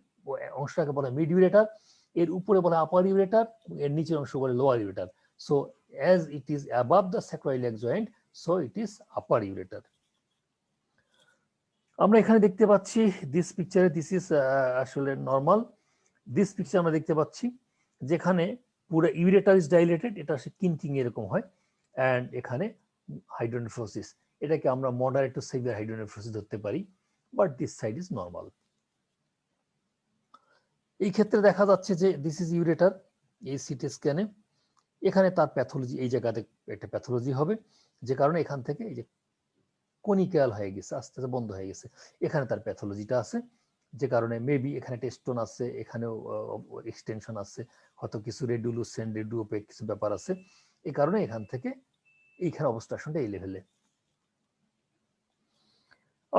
অংশটাকে বলা মিড ইউরেটার, এর উপরে বলা আপার ইউরেটার, এর নিচের অংশ বলে lower ureter. So as it is above the sacroiliac joint, so it is upper ureter. আমরা এখানে দেখতে পাচ্ছি দিস পিকচারে, দিস ইজ আসলে নর্মাল। দিস পিকচার আমরা দেখতে পাচ্ছি যেখানে পুরো ইউরেটার ইজ ডাইলেটেড, এটা কিনকিং এরকম হয়, অ্যান্ড এখানে হাইড্রোনেফ্রোসিস, এটাকে আমরা মডারেট টু সেভিয়ার হাইড্রোনেফ্রোসিস ধরতে পারি, but this side is normal. এই ক্ষেত্রে দেখা যাচ্ছে যে দিস ইজ ইউরেটার, এই সিটি স্ক্যানে এখানে তার প্যাথোলজি, এই জায়গাতে একটা প্যাথোলজি হবে, যে কারণে এখান থেকে এই যে কনিক্যাল হয়ে গেছে, আস্তে আস্তে বন্ধ হয়ে গেছে, এখানে তার প্যাথোলজিটা আছে, যে কারণে মেবি এখানে টেস্টোন আছে, এখানেও এক্সটেনশন আছে, হয়তো কিছু রেডিওলুসেন্ট রেডিওপেক কিছু ব্যাপার আছে, এই কারণে এখান থেকে এইখানে অবস্ট্রাকশনটা এই লেভেলে।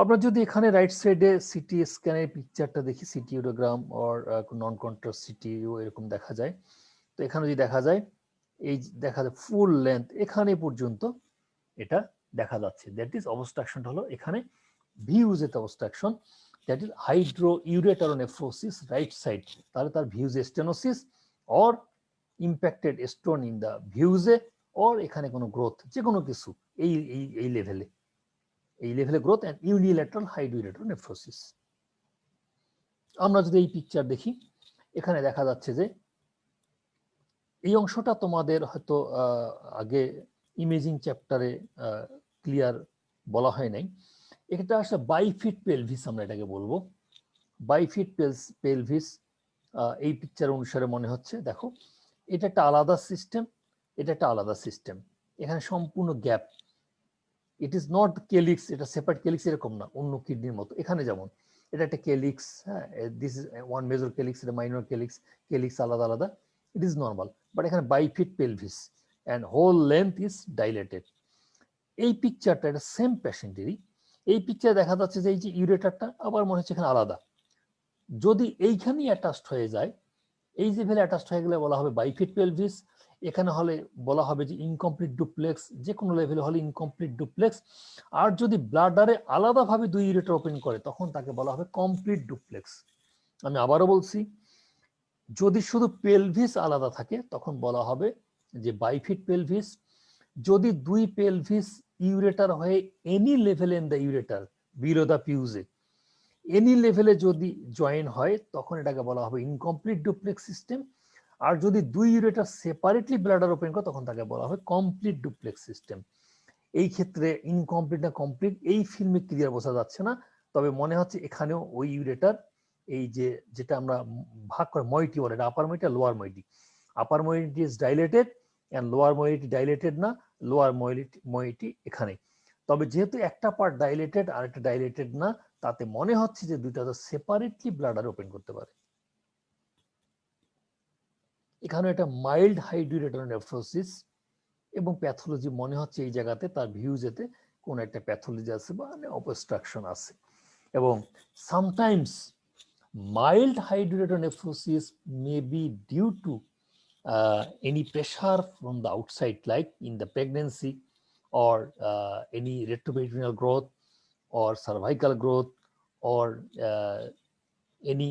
আমরা যদি এখানে রাইট সাইডে সিটি স্ক্যানের পিকচারটা দেখি, CT urogram or non contrast সিটিও এরকম দেখা যায়। তো এখানে যদি দেখা যায়, এই দেখা যায় ফুল লেন্থ এখানে পর্যন্ত এটা দেখা যাচ্ছে, দ্যাট ইজ অবস্ট্রাকশনটা হলো এখানে ভিউজেট obstruction, that is hydroureteronephrosis right side. তাহলে তার VUJ stenosis or impacted stone in the VUJ, or এখানে কোনো গ্রোথ, যে কোনো কিছু এই লেভেলে গ্রোথ অ্যান্ড ইউনিল্যাটারাল হাইড্রোইউরেটারোনেফ্রোসিস। আমরা যদি এই পিকচার দেখি, এখানে দেখা যাচ্ছে যে এই অংশটা তোমাদের হয়তো আগে ইমেজিং চ্যাপ্টারে ক্লিয়ার বলা হয় নাই। এটা আসলে বাইফিট পেলভিস আমরা এটাকে বলবো, বাইফিট পেলভিস। এই পিকচার অনুসারে মনে হচ্ছে, দেখো এটা একটা আলাদা সিস্টেম, এটা একটা আলাদা সিস্টেম, এখানে সম্পূর্ণ gap. It is not calyx, এটা সেপারেট কেলিক্স এরকম না, অন্য কিডনির মতো। এখানে যেমন এটা একটা কেলিক্স, হ্যাঁ, this is one major calyx, এটা মাইনর কেলিক্স, কেলিক্স আলাদা আলাদা, ইট ইজ নর্মাল। বাট এখানে bifid pelvis and whole length is dilated. এই পিকচারটা এটা সেম পেশেন্টেরই। এই পিকচারে দেখা যাচ্ছে যে এই যে ইউরেটারটা আবার মনে হচ্ছে এখানে আলাদা। যদি এইখানেই অ্যাটাচড হয়ে যায়, এই লেভেলে অ্যাটাচড হয়ে গেলে বলা হবে বাইফিট পেলভিস, এখানে হলে বলা হবে যে ইনকমপ্লিট ডুপ্লেক্স, যে কোনো লেভেলে হলে ইনকমপ্লিট ডুপ্লেক্স। আর যদি ব্লাডারে আলাদাভাবে দুই ইউরেটার ওপেন করে তখন তাকে বলা হবে কমপ্লিট ডুপ্লেক্স। আমি আবারও বলছি, যদি শুধু পেলভিস আলাদা থাকে তখন বলা হবে যে বাইফিট পেলভিস। যদি দুই পেলভিস ইউরেটার হয়ে any level in the ureter below the PUJ, any লেভেলে যদি জয়েন হয় তখন এটাকে বলা হবে ইনকমপ্লিট ডুপ্লেক্স সিস্টেম। আর যদি দুই ইউরেটার সেপারেটলি ব্লাডার ওপেন করে তখন তাকে বলা হবে কমপ্লিট ডুপ্লেক্স সিস্টেম। এই ক্ষেত্রে ইনকমপ্লিট না কমপ্লিট এই ফিল্মে ক্লিয়ার বোঝা যাচ্ছে না, তবে মনে হচ্ছে এখানেও ওই ইউরেটার, এই যে যেটা আমরা ভাগ করে মইটি বলে, আপার মইটি আর lower moiety, upper moiety is dilated and lower moiety dilated না, লোয়ার মইটি এখানে। তবে যেহেতু একটা পার্ট ডাইলেটেড আর একটা ডাইলেটেড না, তাতে মনে হচ্ছে যে দুইটা তো সেপারেটলি ব্লাডার ওপেন করতে পারে। এখানে একটা মাইল্ড হাইড্রোনেফ্রোসিস এবং প্যাথোলজি মনে হচ্ছে এই জায়গাতে তার ভিউজেতে কোন একটা প্যাথোলজি আছে বা অবস্ট্রাকশন আছে। এবং sometimes mild hydronephrosis may be due to any pressure from the outside, like in the pregnancy or any retroperitoneal growth or cervical growth or any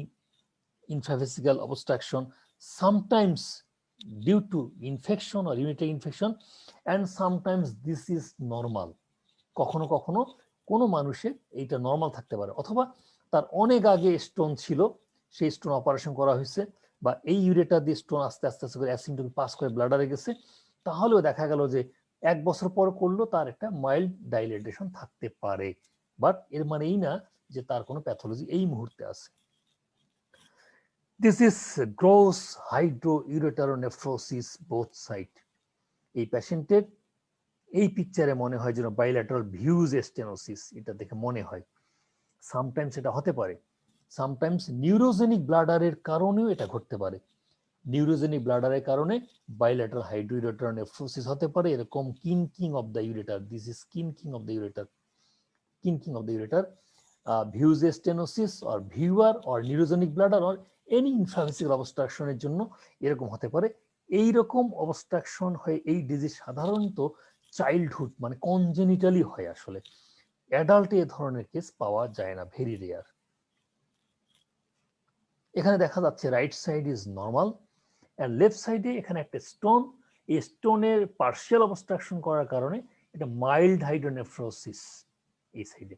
intravesical obstruction, sometimes due to infection or urinary infection, and sometimes this is normal. কখনো কখনো কোনো মানুষের এইটা নর্মাল থাকতে পারে, অথবা তার অনেক আগে স্টোন ছিল, সেই স্টোন অপারেশন করা হয়েছে, বা এই ইউরেটার দিয়ে স্টোন আস্তে আস্তে আস্তে করে অ্যাসিম্পটোমেটিক পাস করে ব্লাডারে গেছে, তাহলেও দেখা গেল যে 1 বছর পর করলো তার একটা মাইল্ড ডাইলেটেশন থাকতে পারে। বাট এর মানে এই না যে তার কোনো প্যাথোলজি এই মুহূর্তে আছে। This is gross hydroureteronephrosis both side. এই পেশেন্টের এই পিকচারে মনে হয় যেন বাইল্যাটারাল ভিউজ স্টেনোসিস, এটা দেখে মনে হয়। সামটাইমস এটা হতে পারে, সামটাইমস নিউরোজেনিক ব্লাডারের কারণেও এটা ঘটতে পারে। নিউরোজেনিক ব্লাডারের কারণে বাইল্যাটারাল হাইড্রোইউরেটারোনেফ্রোসিস হতে পারে, এরকম kinking of the ureter, this is kinking of the ureter, kinking of the ureter, VUJ stenosis or VUR or neurogenic bladder or any infravesical অবস্ট্রাকশনের জন্য এরকম হতে পারে। এইরকম অবস্ট্রাকশন হয়, এই ডিজিজ সাধারণত চাইল্ডহুড মানে কনজেনিটালি হয়, আসলে অ্যাডাল্টে এ ধরনের কেস পাওয়া যায় না, ভেরি রেয়ার। এখানে দেখা যাচ্ছে right side is normal and left সাইডে এখানে একটা স্টোন, এই স্টোনের পার্শিয়াল অবস্ট্রাকশন করার কারণে এটা মাইল্ড হাইড্রোনেফ্রোসিস এই সাইডে।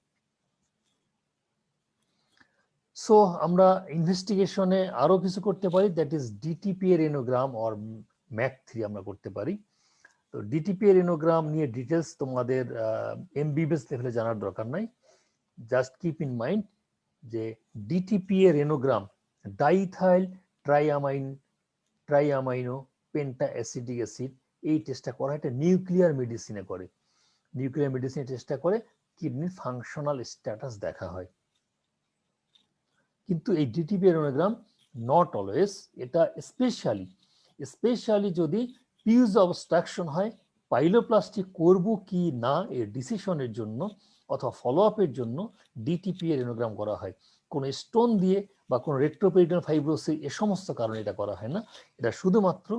সো আমরা ইনভেস্টিগেশনে আরো কিছু করতে পারি, দ্যাট ইজ ডিটিপিএ রেনোগ্রাম অর ম্যাক3 আমরা করতে পারি। তো ডিটিপিএ রেনোগ্রাম নিয়ে ডিটেলস তোমাদের এমবিবিএস লেভেলে জানার দরকার নাই, জাস্ট কিপ ইন মাইন্ড যে ডিটিপিএ রেনোগ্রাম ডাইথাইল ট্রাইঅ্যামাইনো পেন্টা অ্যাসিডিক অ্যাসিড, এই টেস্টটা করা একটা নিউক্লিয়ার মেডিসিনে করে, নিউক্লিয়ার মেডিসিনে টেস্টটা করে কিডনির ফাংশনাল স্ট্যাটাস দেখা হয়। কিন্তু এই ডিটিপিএ রেনোগ্রাম নট অলওয়েজ, এটা স্পেশালি যদি পিউজ অবস্ট্রাকশন হয়, পাইলোপ্লাস্টি করব কি না এর ডিসিশনের জন্য অথবা ফলো আপের জন্য ডিটিপিএ রেনোগ্রাম করা হয়। কোন স্টোন দিয়ে বা কোন রেট্রোপেরিটোনাল ফাইব্রোসিস এ সমস্ত কারণে এটা করা হয় না, এটা শুধুমাত্র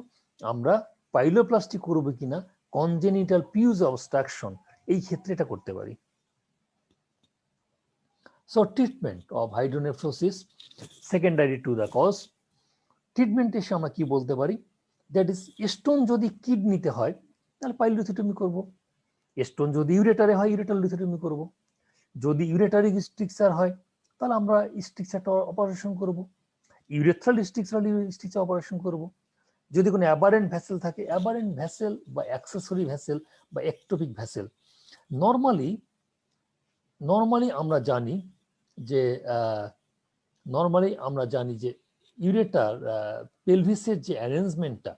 আমরা পাইলোপ্লাস্টি করব কিনা, কনজেনিটাল পিউজ অবস্ট্রাকশন এই ক্ষেত্রে এটা করতে পারি। So treatment of hydronephrosis secondary to the cause, treatment এসে আমরা কি বলতে পারি, দ্যাট ইজ স্টোন যদি কিডনিতে হয় তাহলে পাইলোথিওটমি করব, স্টোন যদি ইউরেটারে হয় ইউরেটার লিথোটমি করব, যদি ইউরেটারিক স্ট্রিকচার হয় তাহলে আমরা স্ট্রিকচারটা অপারেশন করব, ইউরেথ্রাল স্ট্রিকচার অপারেশন করব, যদি কোনো অ্যাবারেন্ট ভ্যাসেল থাকে অ্যাবারেন্ট ভ্যাসেল বা অ্যাক্সেসরি ভ্যাসেল বা একটোপিক ভ্যাসেল। নর্মালি নর্মালি আমরা জানি যে ইউরেটার পেলভিসের যে অ্যারেঞ্জমেন্টটা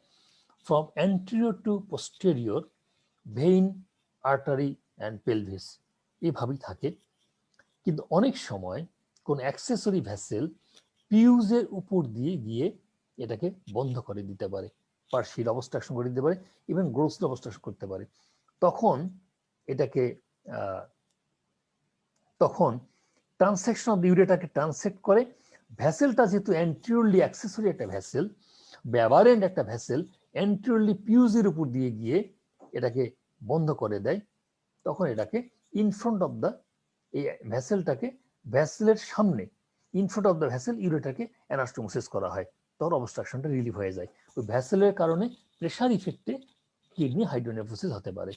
from anterior to posterior vein, artery and pelvis এভাবেই থাকে। কিন্তু অনেক সময় কোন অ্যাক্সেসরি ভেসেল পিউজের উপর দিয়ে গিয়ে এটাকে বন্ধ করে দিতে পারে, পার্শিয়াল অবস্ট্রাকশন করে দিতে পারে, ইভেন গ্রোসলি অবস্ট্রাকশন করতে পারে। তখন এটাকে তখন ট্রান্সেকশন অফ ইউরেটাকে ট্রান্সেক্ট করে, ভেসেলটা যেহেতু অ্যান্টিরিয়রলি অ্যাক্সেসরি একটা ভেসেল, ব্যবারেন্ট একটা ভেসেল, অ্যান্টিরিয়রলি পিউজের উপর দিয়ে গিয়ে এটাকে বন্ধ করে দেয়। তখন এটাকে ইনফ্রন্ট অফ দ্য, এই ভেসেলটাকে ভেসেলের সামনে ইনফ্রন্ট অফ দ্য ভেসেল ইউরেটাকে অ্যানাস্টোমোসিস করা হয়, তখন অবস্ট্রাকশনটা রিলিভ হয়ে যায়। ওই ভেসেলের কারণে প্রেশার ইফেক্টে কিডনি হাইড্রোনেফ্রোসিস হতে পারে।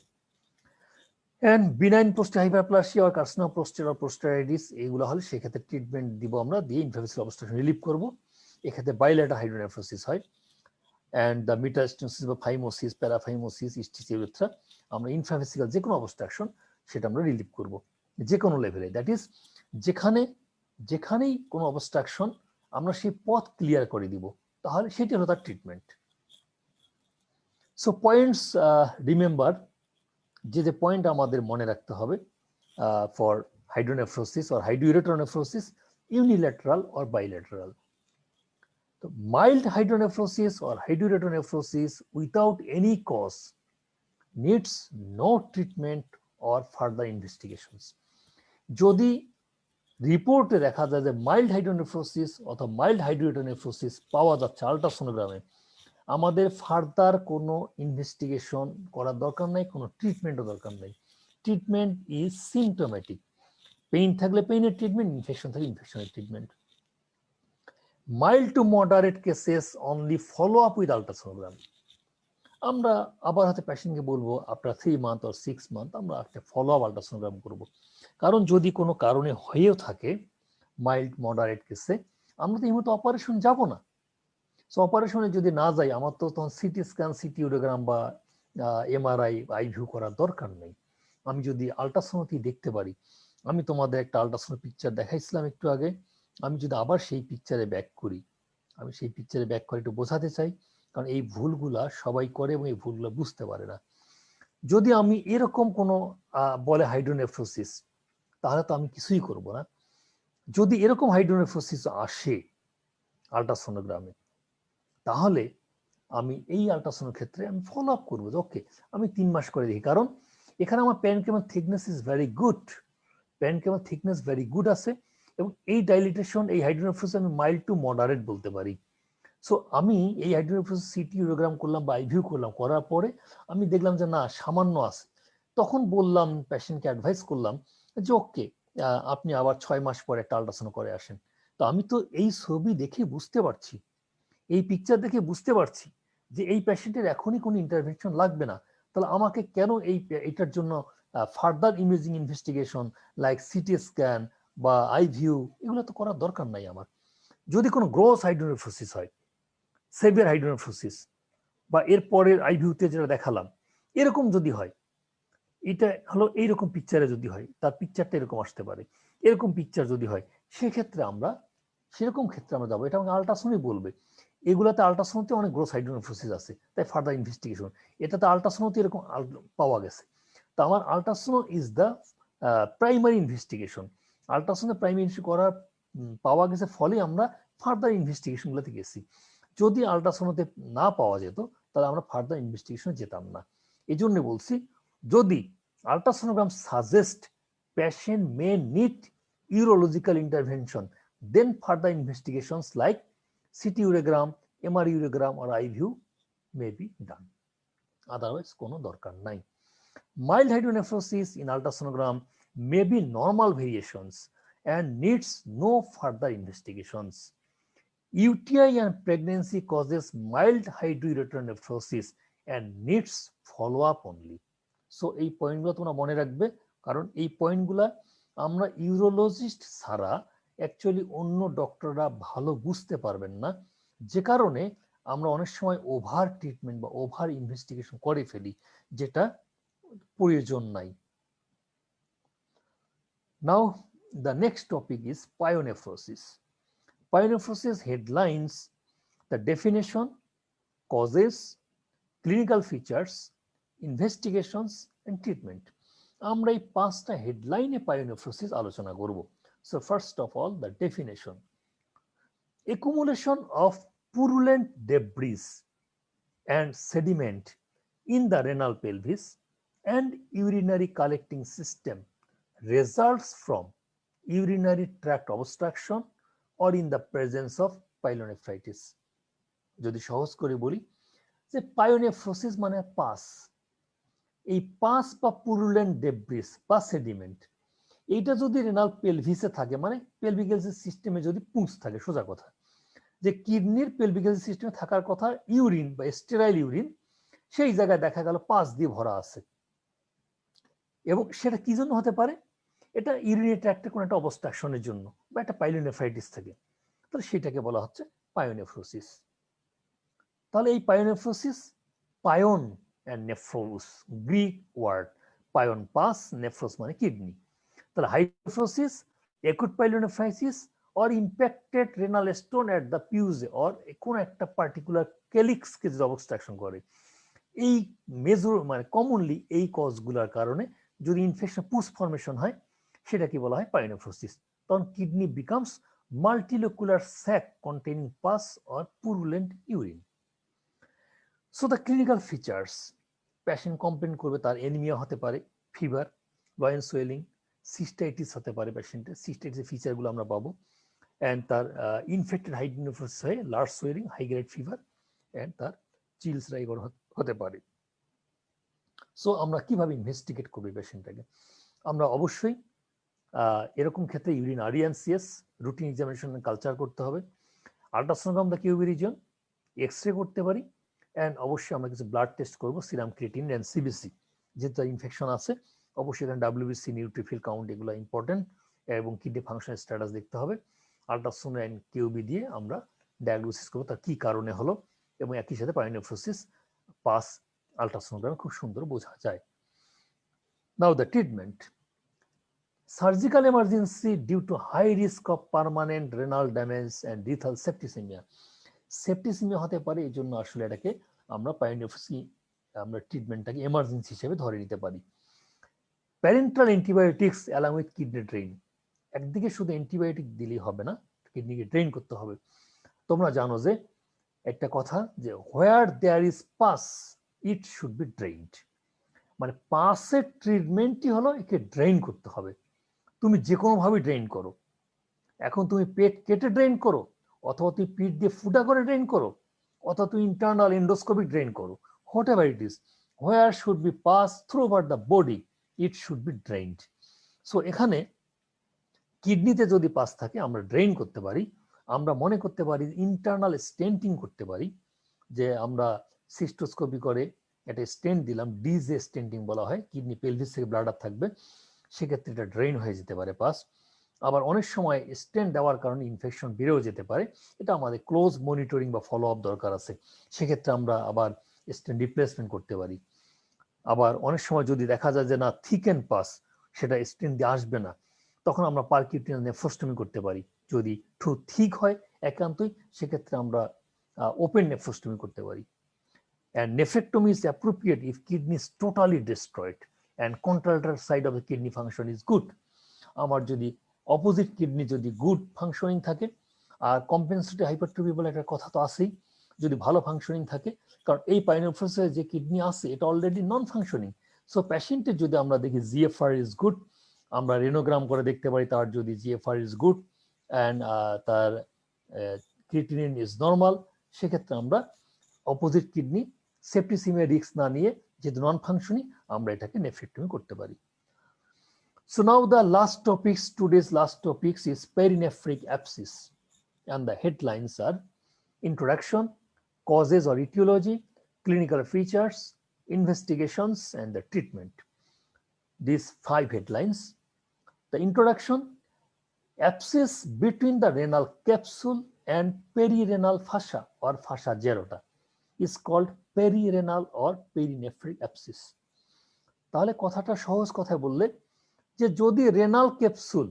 এন্ড বিনাইন পোস্ট হাইপারপ্লাসিয়া আর কার্সিনোমা প্রোস্টেট আর প্রোস্টারাইটিস এগুলো হলে সেক্ষেত্রে ট্রিটমেন্ট দিব আমরা, দিয়ে ইন্ট্রাভেসিক্যাল অবস্ট্রাকশন রিলিভ করব। এক্ষেত্রে বাইলেটার হাইড্রোনেফ্রোসিস হয়। অ্যান্ড দ্য মেটাস্টেনোসিস বা ফাইমোসিস, প্যারাফাইমোসিস, ইস্টিসিয়া ইউরেথ্রা, আমরা ইন্ট্রাভেসিক্যাল যে কোনো অবস্ট্রাকশন সেটা আমরা রিলিভ করব যে কোনো লেভেলে। দ্যাট ইজ যেখানেই কোনো অবস্ট্রাকশন আমরা সেই পথ ক্লিয়ার করে দিব, তাহলে সেটি হলো তার ট্রিটমেন্ট। সো পয়েন্টস রিমেম্বার, যে পয়েন্ট আমাদের মনে রাখতে হবে for hydronephrosis or hydroureteronephrosis, unilateral or bilateral. তো mild hydronephrosis or hydroureteronephrosis without any cause needs no treatment or further investigations. যদি রিপোর্টে দেখা যায় যে মাইল্ড হাইড্রোনেফ্রোসিস অথবা মাইল্ড হাইড্রোউরেট্রোনেফ্রোসিস পাওয়া যাচ্ছে আল্ট্রাসোনোগ্রামে, আমাদের ফার্দার কোনো ইনভেস্টিগেশন করার দরকার নাই, কোনো ট্রিটমেন্টও দরকার নাই। Treatment is symptomatic. পেইন থাকলে পেইনের ট্রিটমেন্ট, ইনফেকশন থাকলে ইনফেকশনের treatment. Mild to moderate cases only follow up with ultrasonogram. আমরা আবার হয়তো পেশেন্টকে বলবো আফটার 3 মান্থ অর 6 মান্থ আমরা একটা ফলো আপ আল্ট্রাসোনোগ্রাম করবো। কারণ যদি কোনো কারণে হয়েও থাকে মাইল্ড মডারেট কেসে, আমরা তো এই মতো অপারেশন যাব না। সো অপারেশনে যদি না যাই, আমার তো তখন সিটি স্ক্যান, সিটি ইউরোগ্রাম বা এমআরআই, আইভিউ করার দরকার নেই। আমি যদি আল্ট্রাসোনোতে দেখতে পারি, আমি তোমাদের একটা আল্ট্রাসোনো পিকচার দেখাইছিলাম একটু আগে, আমি যদি আবার সেই পিকচারে ব্যাক করি, আমি সেই পিকচারে ব্যাক করে একটু বোঝাতে চাই, কারণ এই ভুলগুলা সবাই করে এবং এই ভুলগুলো বুঝতে পারে না। যদি আমি এরকম কোনো বলে হাইড্রোনেফ্রোসিস, তাহলে তো আমি কিছুই করব না। যদি এরকম হাইড্রোনেফ্রোসিস আসে আল্ট্রাসোনোগ্রামে, তাহলে আমি এই আল্ট্রাসাউন্ডের ক্ষেত্রে আমি ফলো আপ করবো যে ওকে আমি 3 মাস করে দেখি, কারণ এখানে আমার parenchymal thickness is very good, parenchymal thickness very good আছে, এবং এই ডাইলিটেশন, এই হাইড্রোনেফ্রোসিস আমি মাইল্ড টু মডারেট বলতে পারি। সো আমি এই হাইড্রোনেফ্রোসিস সিটি ইউরোগ্রাম করলাম বা আইভিউ করলাম, করার পরে আমি দেখলাম যে না সামান্য আছে, তখন বললাম পেশেন্টকে অ্যাডভাইস করলাম যে ওকে আপনি আবার 6 মাস পরে একটা আল্ট্রাসাউন্ড করে আসেন। তো আমি তো এই ছবি দেখে বুঝতে পারছি, এই পিকচার দেখে বুঝতে পারছি যে এই পেশেন্টের এখনই কোনো ইন্টারভেনশন লাগবে না, তাহলে আমাকে কেন এটার জন্য further imaging investigation like CT scan বা আইভিউ এগুলো তো করার দরকার নাই আমার। যদি কোনো গ্রোস হাইড্রোনেফ্রোসিস হয়, সেভিয়ার হাইড্রোনেফ্রোসিস, বা এর পরের আইভিউতে যেটা দেখালাম এরকম যদি হয়, এটা হলো এইরকম পিকচারে যদি হয়, তার পিকচারটা এরকম আসতে পারে, এরকম পিকচার যদি হয়, সেক্ষেত্রে আমরা সেরকম ক্ষেত্রে আমরা যাবো, এটা আমাকে আল্ট্রাসাউন্ডই বলবে। এগুলাতে আল্ট্রাসাউন্ডে অনেক গ্রোস হাইড্রোনেফ্রোসিস আছে, তাই ফার্দার ইনভেস্টিগেশন, এটাতে আল্ট্রাসাউন্ডে এরকম পাওয়া গেছে। তো আমার ultrasound is the primary investigation. আল্ট্রাসাউন্ডে প্রাইমারি করার পাওয়া গেছে, ফলে আমরা ফার্দার ইনভেস্টিগেশন গুলোতে গেছি। যদি আল্ট্রাসাউন্ডে না পাওয়া যেত, তাহলে আমরা ফার্দার ইনভেস্টিগেশনে যেতাম না। এই জন্য বলছি, যদি ultrasonogram suggest patient may need urological intervention, then further investigations like CT urogram, MR urogram or IVU may be done. Otherwise কোনো দরকার নাই। Mild hydronephrosis in ultrasonogram may be normal variations and needs no further investigations. UTI and pregnancy causes mild hydrouretronephrosis and needs follow-up only. So এই পয়েন্টগুলো তোমরা মনে রাখবে, কারণ এই পয়েন্টগুলা আমরা ইউরোলজিস্ট ছাড়া অ্যাকচুয়ালি অন্য ডক্টররা ভালো বুঝতে পারবেন না, যে কারণে আমরা অনেক সময় ওভার ট্রিটমেন্ট বা ওভার ইনভেস্টিগেশন করে ফেলি, যেটা প্রয়োজন নাই। Now the next topic is pyonephrosis. Pyonephrosis headlines the definition, causes, clinical features, investigations and treatment. আমরা এই পাঁচটা হেডলাইনে পায়োনেফ্রোসিস আলোচনা করব। So first of all, the definition. Accumulation of purulent debris and sediment in the renal pelvis and urinary collecting system results from urinary tract obstruction or in the presence of pyelonephritis. যদি সহজ করে বলি যে পায়োনেফ্রোসিস মানে পাস, এই পাস বা পুরুলেন্ট ডেব্রিস বা সেডিমেন্ট এইটা যদি রেনাল পেলভিসে থাকে, মানে পেলভিক্যাল সিস্টেমে যদি পুঁজ থাকে, সোজা কথা যে কিডনির পেলভিক্যাল সিস্টেমে থাকার কথা ইউরিন বা স্টেরাইল ইউরিন, সেই জায়গায় দেখা গেল পাস দিয়ে ভরা আছে। এবং সেটা কি জন্য হতে পারে? এটা ইউরিনারি ট্র্যাক্টের কোনো একটা অবস্ট্রাকশনের জন্য বা একটা পাইলোনেফ্রাইটিস থাকে, তাহলে সেটাকে বলা হচ্ছে পায়োনেফ্রোসিস। তাহলে এই pyonephrosis, pyon and nephros, Greek word, pyon pus, nephros মানে কিডনি। তাহলে hydronephrosis, acute pyelonephritis or impacted renal stone at the pews or কোন একটা পার্টিকুলার ক্যালিক্সকে যদি অবস্ট্রাকশন করে, এই মেজর মানে কমনলি এই কজগুলোর কারণে যদি ইনফেকশন পুস ফর্মেশন হয়, সেটাকে বলা হয় পায়োনেফ্রোসিস। তখন kidney becomes multilocular sac containing pus or purulent urine. So the clinical features, patient complain করবে তার এনিমিয়া হতে পারে, ফিভার, লয়েন সোয়েলিং, সিস্টাইটিস হতে পারে পেশেন্টের, সিস্টাইটিসের ফিচারগুলো আমরা পাবো। অ্যান্ড তার ইনফেক্টেড হাইড্রোনেফ্রোসিস হয়ে large swelling, high grade fever and তার চিলস রাইগর হতে পারে। সো আমরা কিভাবে ইনভেস্টিগেট করবো পেশেন্টটাকে? আমরা অবশ্যই এরকম ক্ষেত্রে urine RE and CS, routine examination, culture করতে হবে, ultrasonogram the KUB region, X ray করতে পারি, অ্যান্ড অবশ্যই আমরা কিছু ব্লাড টেস্ট করবো, সিরাম ক্রিয়েটিন অ্যান্ড সিবিসি, যেহেতু ইনফেকশন আছে অবশ্যই এখানে ডাব্লিউবিসি, নিউট্রিফিল কাউন্ট এগুলো ইম্পর্টেন্ট, এবং কিডনি ফাংশনের স্ট্যাটাস দেখতে হবে। আল্ট্রাসাউন্ড অ্যান্ড কিউবি দিয়ে আমরা ডায়াগনোসিস করবো তার কি কারণে হলো, এবং একই সাথে পায়োনেফ্রোসিস পাস আল্ট্রাসাউন্ড খুব সুন্দর বোঝা যায়। Now the treatment. Surgical emergency due to high risk of permanent renal damage and lethal septicaemia. Septicaemia হতে পারে, এই জন্য আসলে এটাকে আমরা পায়োনেফ্রোসিস আমরা ট্রিটমেন্টটাকে এমার্জেন্সি হিসেবে ধরে নিতে পারি। Parental antibiotics along with kidney drain. একদিকে শুধু অ্যান্টিবায়োটিক দিলেই হবে না, কিডনিকে ড্রেন করতে হবে। তোমরা জানো যে একটা কথা যে where there is pus it should be drained, মানে পাসের ট্রিটমেন্টই হলো একে ড্রেন করতে হবে। তুমি যে কোনোভাবে ড্রেন করো, এখন তুমি পেট কেটে ড্রেন করো, অথবা তুমি পিঠ দিয়ে ফুটা করে ড্রেন করো, অথবা তুমি ইন্টারনাল এন্ডোস্কোপিক ড্রেন করো, what ever it is, where should be pass through over the body it should be drained. So এখানে কিডনিতে যদি পাস থাকে আমরা ড্রেন করতে পারি, আমরা মনে করতে পারি ইন্টারনাল স্টেন্টিং করতে পারি, যে আমরা সিস্টোস্কোপি করে একটা স্টেন্ট দিলাম, ডিজে স্টেন্টিং বলা হয়, কিডনি পেলভিস থেকে ব্লাডার থাকবে, সেক্ষেত্রে এটা ড্রেন হয়ে যেতে পারে পাস। আবার অনেক সময় স্টেন্ট দেওয়ার কারণে ইনফেকশন বেড়েও যেতে পারে, এটা আমাদের ক্লোজ মনিটরিং বা ফলো আপ দরকার আছে, সেক্ষেত্রে আমরা আবার স্টেন্ট রিপ্লেসমেন্ট করতে পারি। আবার অনেক সময় যদি দেখা যায় যে না থিক অ্যান্ড পাস, সেটা স্টেন্ট দিয়ে আসবে না, তখন আমরা পারকিউটিনাল নেফ্রোস্টমি করতে পারি। যদি টু থিক হয় একান্তই, সেক্ষেত্রে আমরা ওপেন নেফ্রোস্টমি করতে পারি। And nephrectomy is appropriate if kidney is totally destroyed and contralateral side of the kidney function is good. আমার যদি অপোজিট কিডনি যদি গুড ফাংশনিং থাকে, আর কম্পেনসেটরি হাইপারট্রফি বলে একটা কথা তো আছেই, যদি ভালো ফাংশনিং থাকে, কারণ এই পায়োনেফ্রোসিসে যে কিডনি আছে এটা অলরেডি নন ফাংশনিং। সো পেশেন্টের যদি আমরা দেখি জিএফআর ইজ গুড, আমরা রেনোগ্রাম করে দেখতে পারি তার যদি জিএফআর ইজ গুড অ্যান্ড তার ক্রিয়েটিনিন ইজ নর্মাল, সেক্ষেত্রে আমরা অপোজিট কিডনি সেপ্টিসিমিয়া রিস্ক না নিয়ে, যেহেতু নন ফাংশনিং, আমরা এটাকে নেফ্রেক্টমি করতে পারি। So now the last topics, today's last topics is perinephric abscess, and the headlines are introduction, causes or etiology, clinical features, investigations and the treatment. These 5 headlines. The introduction: abscess between the renal capsule and perirenal fascia or fascia gerota is called perirenal or perinephric abscess. তাহলে কথাটা সহজ কথায় বললে যে যদি রেনাল ক্যাপসুল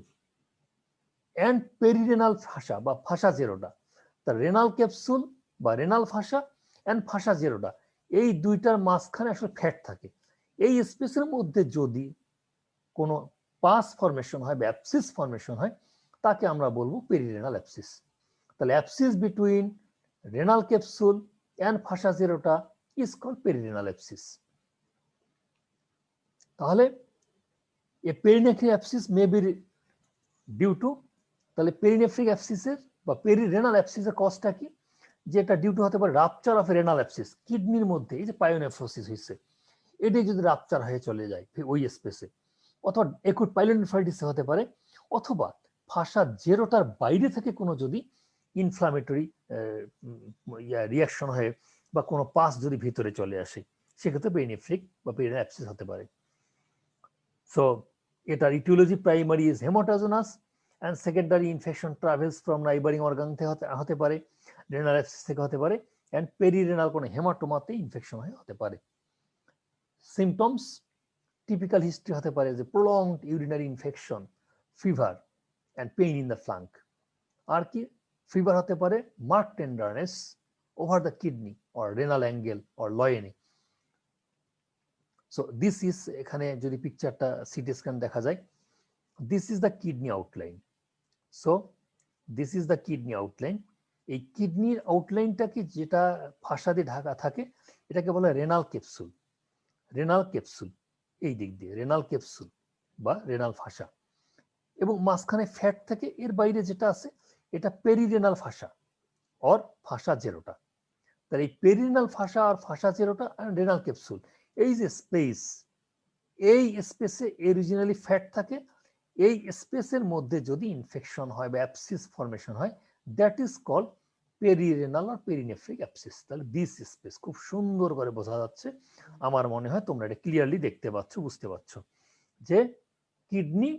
অ্যান্ড পেরিরেনাল ফাসা বা ফাসা জেরোটা, তা রেনাল ক্যাপসুল বা রেনাল ফাসা অ্যান্ড ফাসা জেরোটা এই দুইটার মাঝখানে আসলে ফ্যাট থাকে, এই স্পেসের মধ্যে যদি কোনো পাস ফরমেশন হয় বা অ্যাপসিস ফরমেশন হয় তাকে আমরা বলবো পেরিরেনাল অ্যাপসিস। তাহলে abscess between renal capsule and fascia Gerota is called perirenal abscess. তাহলে a perinephric abscess may be due to, তাহলে পেরিনেফ্রিক অ্যাপসিসের বা পেরিরেনাল অ্যাপসিসের কজটা কি, যেটা ডিউ টু হতে পারে রাপচার অফ রেনাল অ্যাপসিস, কিডনির মধ্যে এই যে পায়োনেফ্রোসিস হয়েছে এটাই যদি রাপচার হয়ে চলে যায় ওই স্পেসে, অথবা একুট পাইলোনেফ্রাইটিস হতে পারে, অথবা ফাসা জেরোটার বাইরে থেকে কোনো যদি ইনফ্লামেটরি রিয়াকশন হয়ে বা কোনো পাস যদি ভিতরে চলে আসে সেক্ষেত্রে পেরিনেফ্রিক বা পেরিনেল অ্যাপসিস হতে পারে। সো এটার aetiology primary is haematogenous and secondary infection travels from neighbouring organ থেকে হতে পারে, রেনাল অ্যাপসিস থেকে হতে পারে, অ্যান্ড পেরিরেনাল কোনো হেমাটোমাতে ইনফেকশন হয়ে হতে পারে। সিমটমস টিপিক্যাল হিস্ট্রি হতে পারে যে prolonged urinary infection, fever and pain in the flank. আর কি ফিভার হতে পারে, marked tenderness over the kidney or renal angle or লয়েনে। সো দিস ইজ, এখানে যদি পিকচারটা সিটি স্ক্যান দেখা যায়, this is the kidney outline. So this is the kidney outline. এই কিডনির আউটলাইনটাকে যেটা ফাসা দিয়ে ঢাকা থাকে এটাকে বলে রেনাল ক্যাপসুল। রেনাল ক্যাপসুল এই দিক দিয়ে রেনাল ক্যাপসুল বা রেনাল ফাসা, এবং মাঝখানে ফ্যাট থাকে, এর বাইরে যেটা আছে এটা পেরিরেনাল ফাসা অর ফাসা জেরোটা। তাহলে এই পেরিরেনাল ফাসা আর ফাসা জেরোটা আর রেনাল ক্যাপসুল এই যে স্পেস, এই স্পেসে অরিজিনালি ফ্যাট থাকে, এই স্পেসের মধ্যে যদি ইনফেকশন হয় বা অ্যাপসিস ফরমেশন হয় দ্যাট ইজ কল্ড পেরিরেনাল আর পেরিনেফ্রিক অ্যাপসিস। তাহলে দিস স্পেস খুব সুন্দর করে বোঝা যাচ্ছে, আমার মনে হয় তোমরা এটা ক্লিয়ারলি দেখতে পাচ্ছ, বুঝতে পারছো যে কিডনি,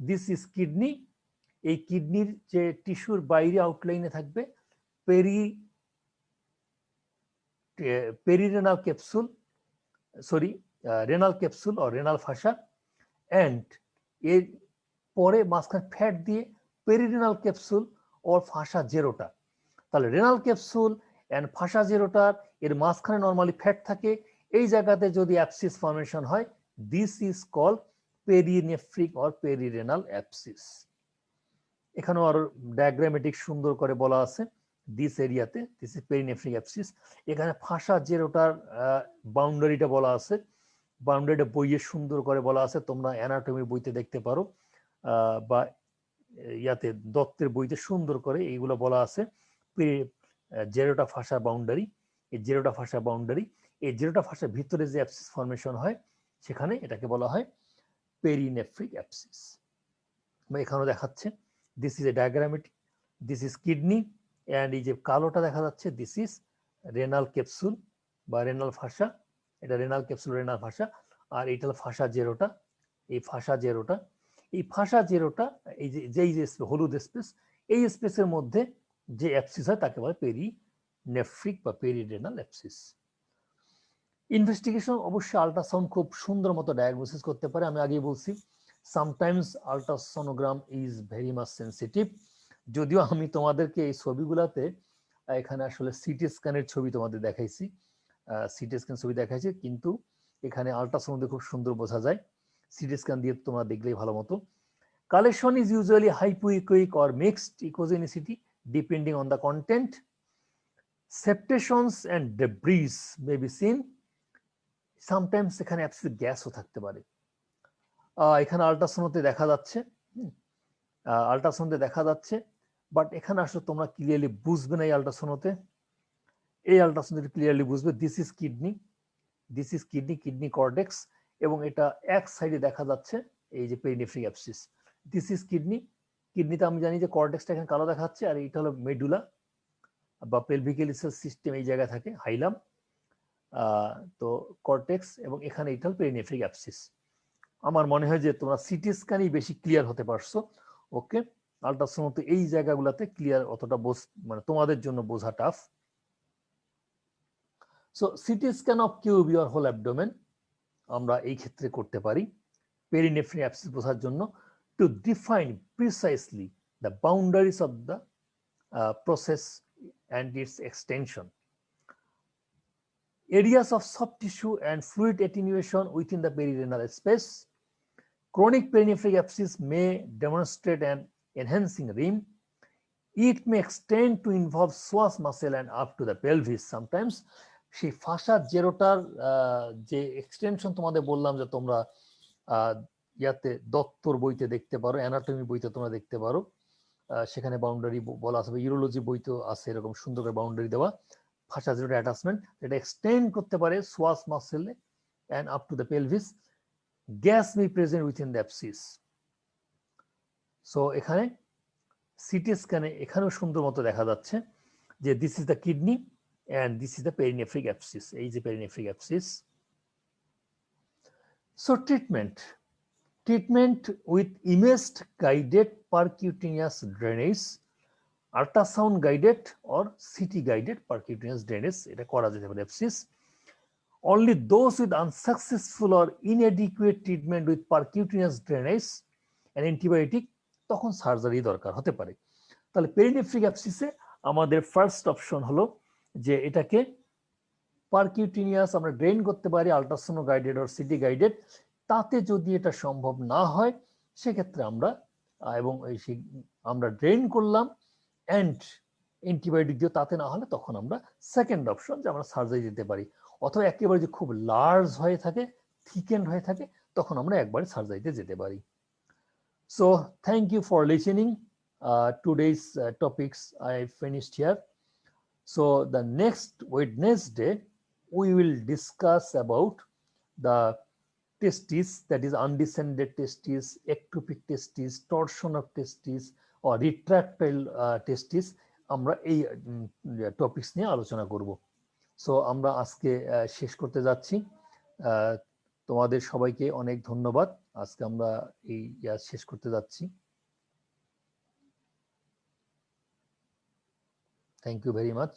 দিস ইজ কিডনি। এই কিডনির যে টিস্যুর বাইরে আউটলাইনে থাকবে perirenal capsule, sorry renal capsule ও রেনাল ফাসা, অ্যান্ড এর পরে মাঝখানে ফ্যাট দিয়ে পেরিরেনাল ক্যাপসুল ও ফাসা জেরোটা। তাহলে রেনাল ক্যাপসুল অ্যান্ড ফাসা জেরোটার এর মাঝখানে নর্মালি ফ্যাট থাকে, এই জায়গাতে যদি অ্যাপসিস ফরমেশন হয় this is called perinephric or perirenal abscess. এখানেও আরো ডায়াগ্রামেটিক সুন্দর করে বলা আছে, দিস এরিয়াতে দিস ইজ পেরিনেফ্রিক অ্যাপসিস। এখানে ফাসা জেরোটার বাউন্ডারিটা বলা আছে, বাউন্ডারিটা বইয়ে সুন্দর করে বলা আছে, তোমরা অ্যানাটমি বইতে দেখতে পারো বা ইয়াতে দত্তের বইতে সুন্দর করে এইগুলো বলা আছে। জেরোটা ফাসা বাউন্ডারি, এই জেরোটা ফাসা বাউন্ডারি, এই জেরোটা ফাসার ভিতরে যে অ্যাপসিস ফরমেশন হয় সেখানে এটাকে বলা হয় পেরিনেফ্রিক অ্যাপসিস। এখানেও দেখাচ্ছে this is a diagrammatic, this is kidney, and এই যে কালোটা দেখা যাচ্ছে দিস ইজ রেনাল ক্যাপসুল বা রেনাল ফাসা, এটা রেনাল ক্যাপসুল রেনাল ফাসা, আর এটা হলো ফাসা জেরোটা। এই ফাসা জেরোটা, এই ফাসা জেরোটা এই যে হলুদ স্পেস, এই স্পেসের মধ্যে যে অ্যাপসিস হয় তাকে বলে পেরিনেফ্রিক বা পেরিরেনাল অ্যাপসিস। ইনভেস্টিগেশন অবশ্যই আল্ট্রাসাউন্ড খুব সুন্দর মতো ডায়াগনোসিস করতে পারে, আমি আগেই বলছি sometimes ultrasonogram is very much sensitive. যদিও আমি তোমাদেরকে এই ছবিগুলাতে এখানে আসলে সিটি স্ক্যানের ছবি তোমাদের দেখাইছি, সিটি স্ক্যান ছবি দেখাইছি, কিন্তু এখানে আল্ট্রাসাউন্ডে খুব সুন্দর বোঝা যায়, সিটি স্ক্যান দিয়ে তোমরা দেখলেই ভালো মতো। Collection is usually hypoechoic or mixed echogenicity depending on the content. Septations and debris may be seen. Sometimes এখানে অ্যাবসিড গ্যাসও থাকতে পারে। এখানে আল্ট্রাসাউন্ডে দেখা যাচ্ছে, আল্ট্রাসাউন্ডে দেখা যাচ্ছে, বাট এখানে আসলে তোমরা ক্লিয়ারলি বুঝবে না এই আল্ট্রাসাউন্ডে, এই আল্ট্রাসাউন্ডে ক্লিয়ারলি বুঝবে this is kidney, this is kidney, kidney cortex, এবং এটা এক সাইডে দেখা যাচ্ছে এই যে পেরিনেফ্রিক অ্যাপসিস, দিস ইজ কিডনি। কিডনিতে আমি জানি যে কর্ডেক্সটা এখানে কালো দেখাচ্ছে, আর এটা হলো মেডুলা বা পেলভিক সিস্টেম এই জায়গায় থাকে, হাইলাম, তো কর্টেক্স, এবং এখানে এটা হলো পেরিনেফ্রিক অ্যাপসিস। আমার মনে হয় যে তোমরা সিটি স্ক্যানই বেশি ক্লিয়ার হতে পারছো, ওকে। আল্ট্রাসাউন্ড এই জায়গাগুলোতে ক্লিয়ার অতটা মানে তোমাদের জন্য বোঝা tough. So CT scan of KUB or whole abdomen আমরা এই ক্ষেত্রে করতে পারি। perinephric abscess বোঝার জন্য to define precisely the boundaries of the process and its extension. Areas of soft tissue and fluid attenuation within the perirenal space. Chronic perinephric abscess may demonstrate an enhancing rim. It may extend to involve psoas muscle and up to the pelvis sometimes. সেই ফাসা জেরোটার যে এক্সটেনশন তোমাদের বললাম যে তোমরা ইয়াতে দত্তর বইতে দেখতে পারো, অ্যানাটমি বইতে তোমরা দেখতে পারো, সেখানে বাউন্ডারি বলা আছে, ইউরোলজি বইতেও আছে এরকম সুন্দর করে বাউন্ডারি দেওয়া। ফাসা জেরোটা অ্যাটাচমেন্ট এটা এক্সটেন্ড করতে পারে সোয়াস মাসেলে and up to the pelvis. Gas may present within the abscess. So এখানে সিটি স্ক্যানে এখানেও সুন্দর মতো দেখা যাচ্ছে যে this is the kidney and this is the perinephric abscess. এই যে perinephric abscess. So treatment with imaged guided percutaneous drainage, ultrasound guided or CT guided percutaneous drainage এটা করা যেতে পারে abscess. Only those with unsuccessful or inadequate treatment with percutaneous drainage and antibiotic তখন সার্জারি দরকার হতে পারে। তাহলে perinephric abscess এ আমাদের ফার্স্ট অপশন হলো যে এটাকে পারকিউটিনিয়াস আমরা ড্রেন করতে পারি ultrasound guided or city guided. তাতে যদি এটা সম্ভব না হয় সেক্ষেত্রে আমরা আমরা ড্রেন করলাম অ্যান্ড অ্যান্টিবায়োটিক দিয়ে, তাতে না হলে তখন আমরা সেকেন্ড অপশন যে আমরা সার্জারি দিতে পারি। অথবা একেবারে যে খুব লার্জ হয়ে থাকে, থিকেন্ড হয়ে থাকে, তখন আমরা একবারে সার্জারিতে যেতে পারি। So thank you for listening today's topics. I finished here. So the next Wednesday, we will discuss about the testes, that is undescended testes, ectopic testes, torsion of testes or retractile testes. আমরা এই টপিকস নিয়ে আলোচনা করব। সো আমরা আজকে শেষ করতে যাচ্ছি। তোমাদের সবাইকে অনেক ধন্যবাদ। আজকে আমরা এই শেষ করতে যাচ্ছি। Thank you very much.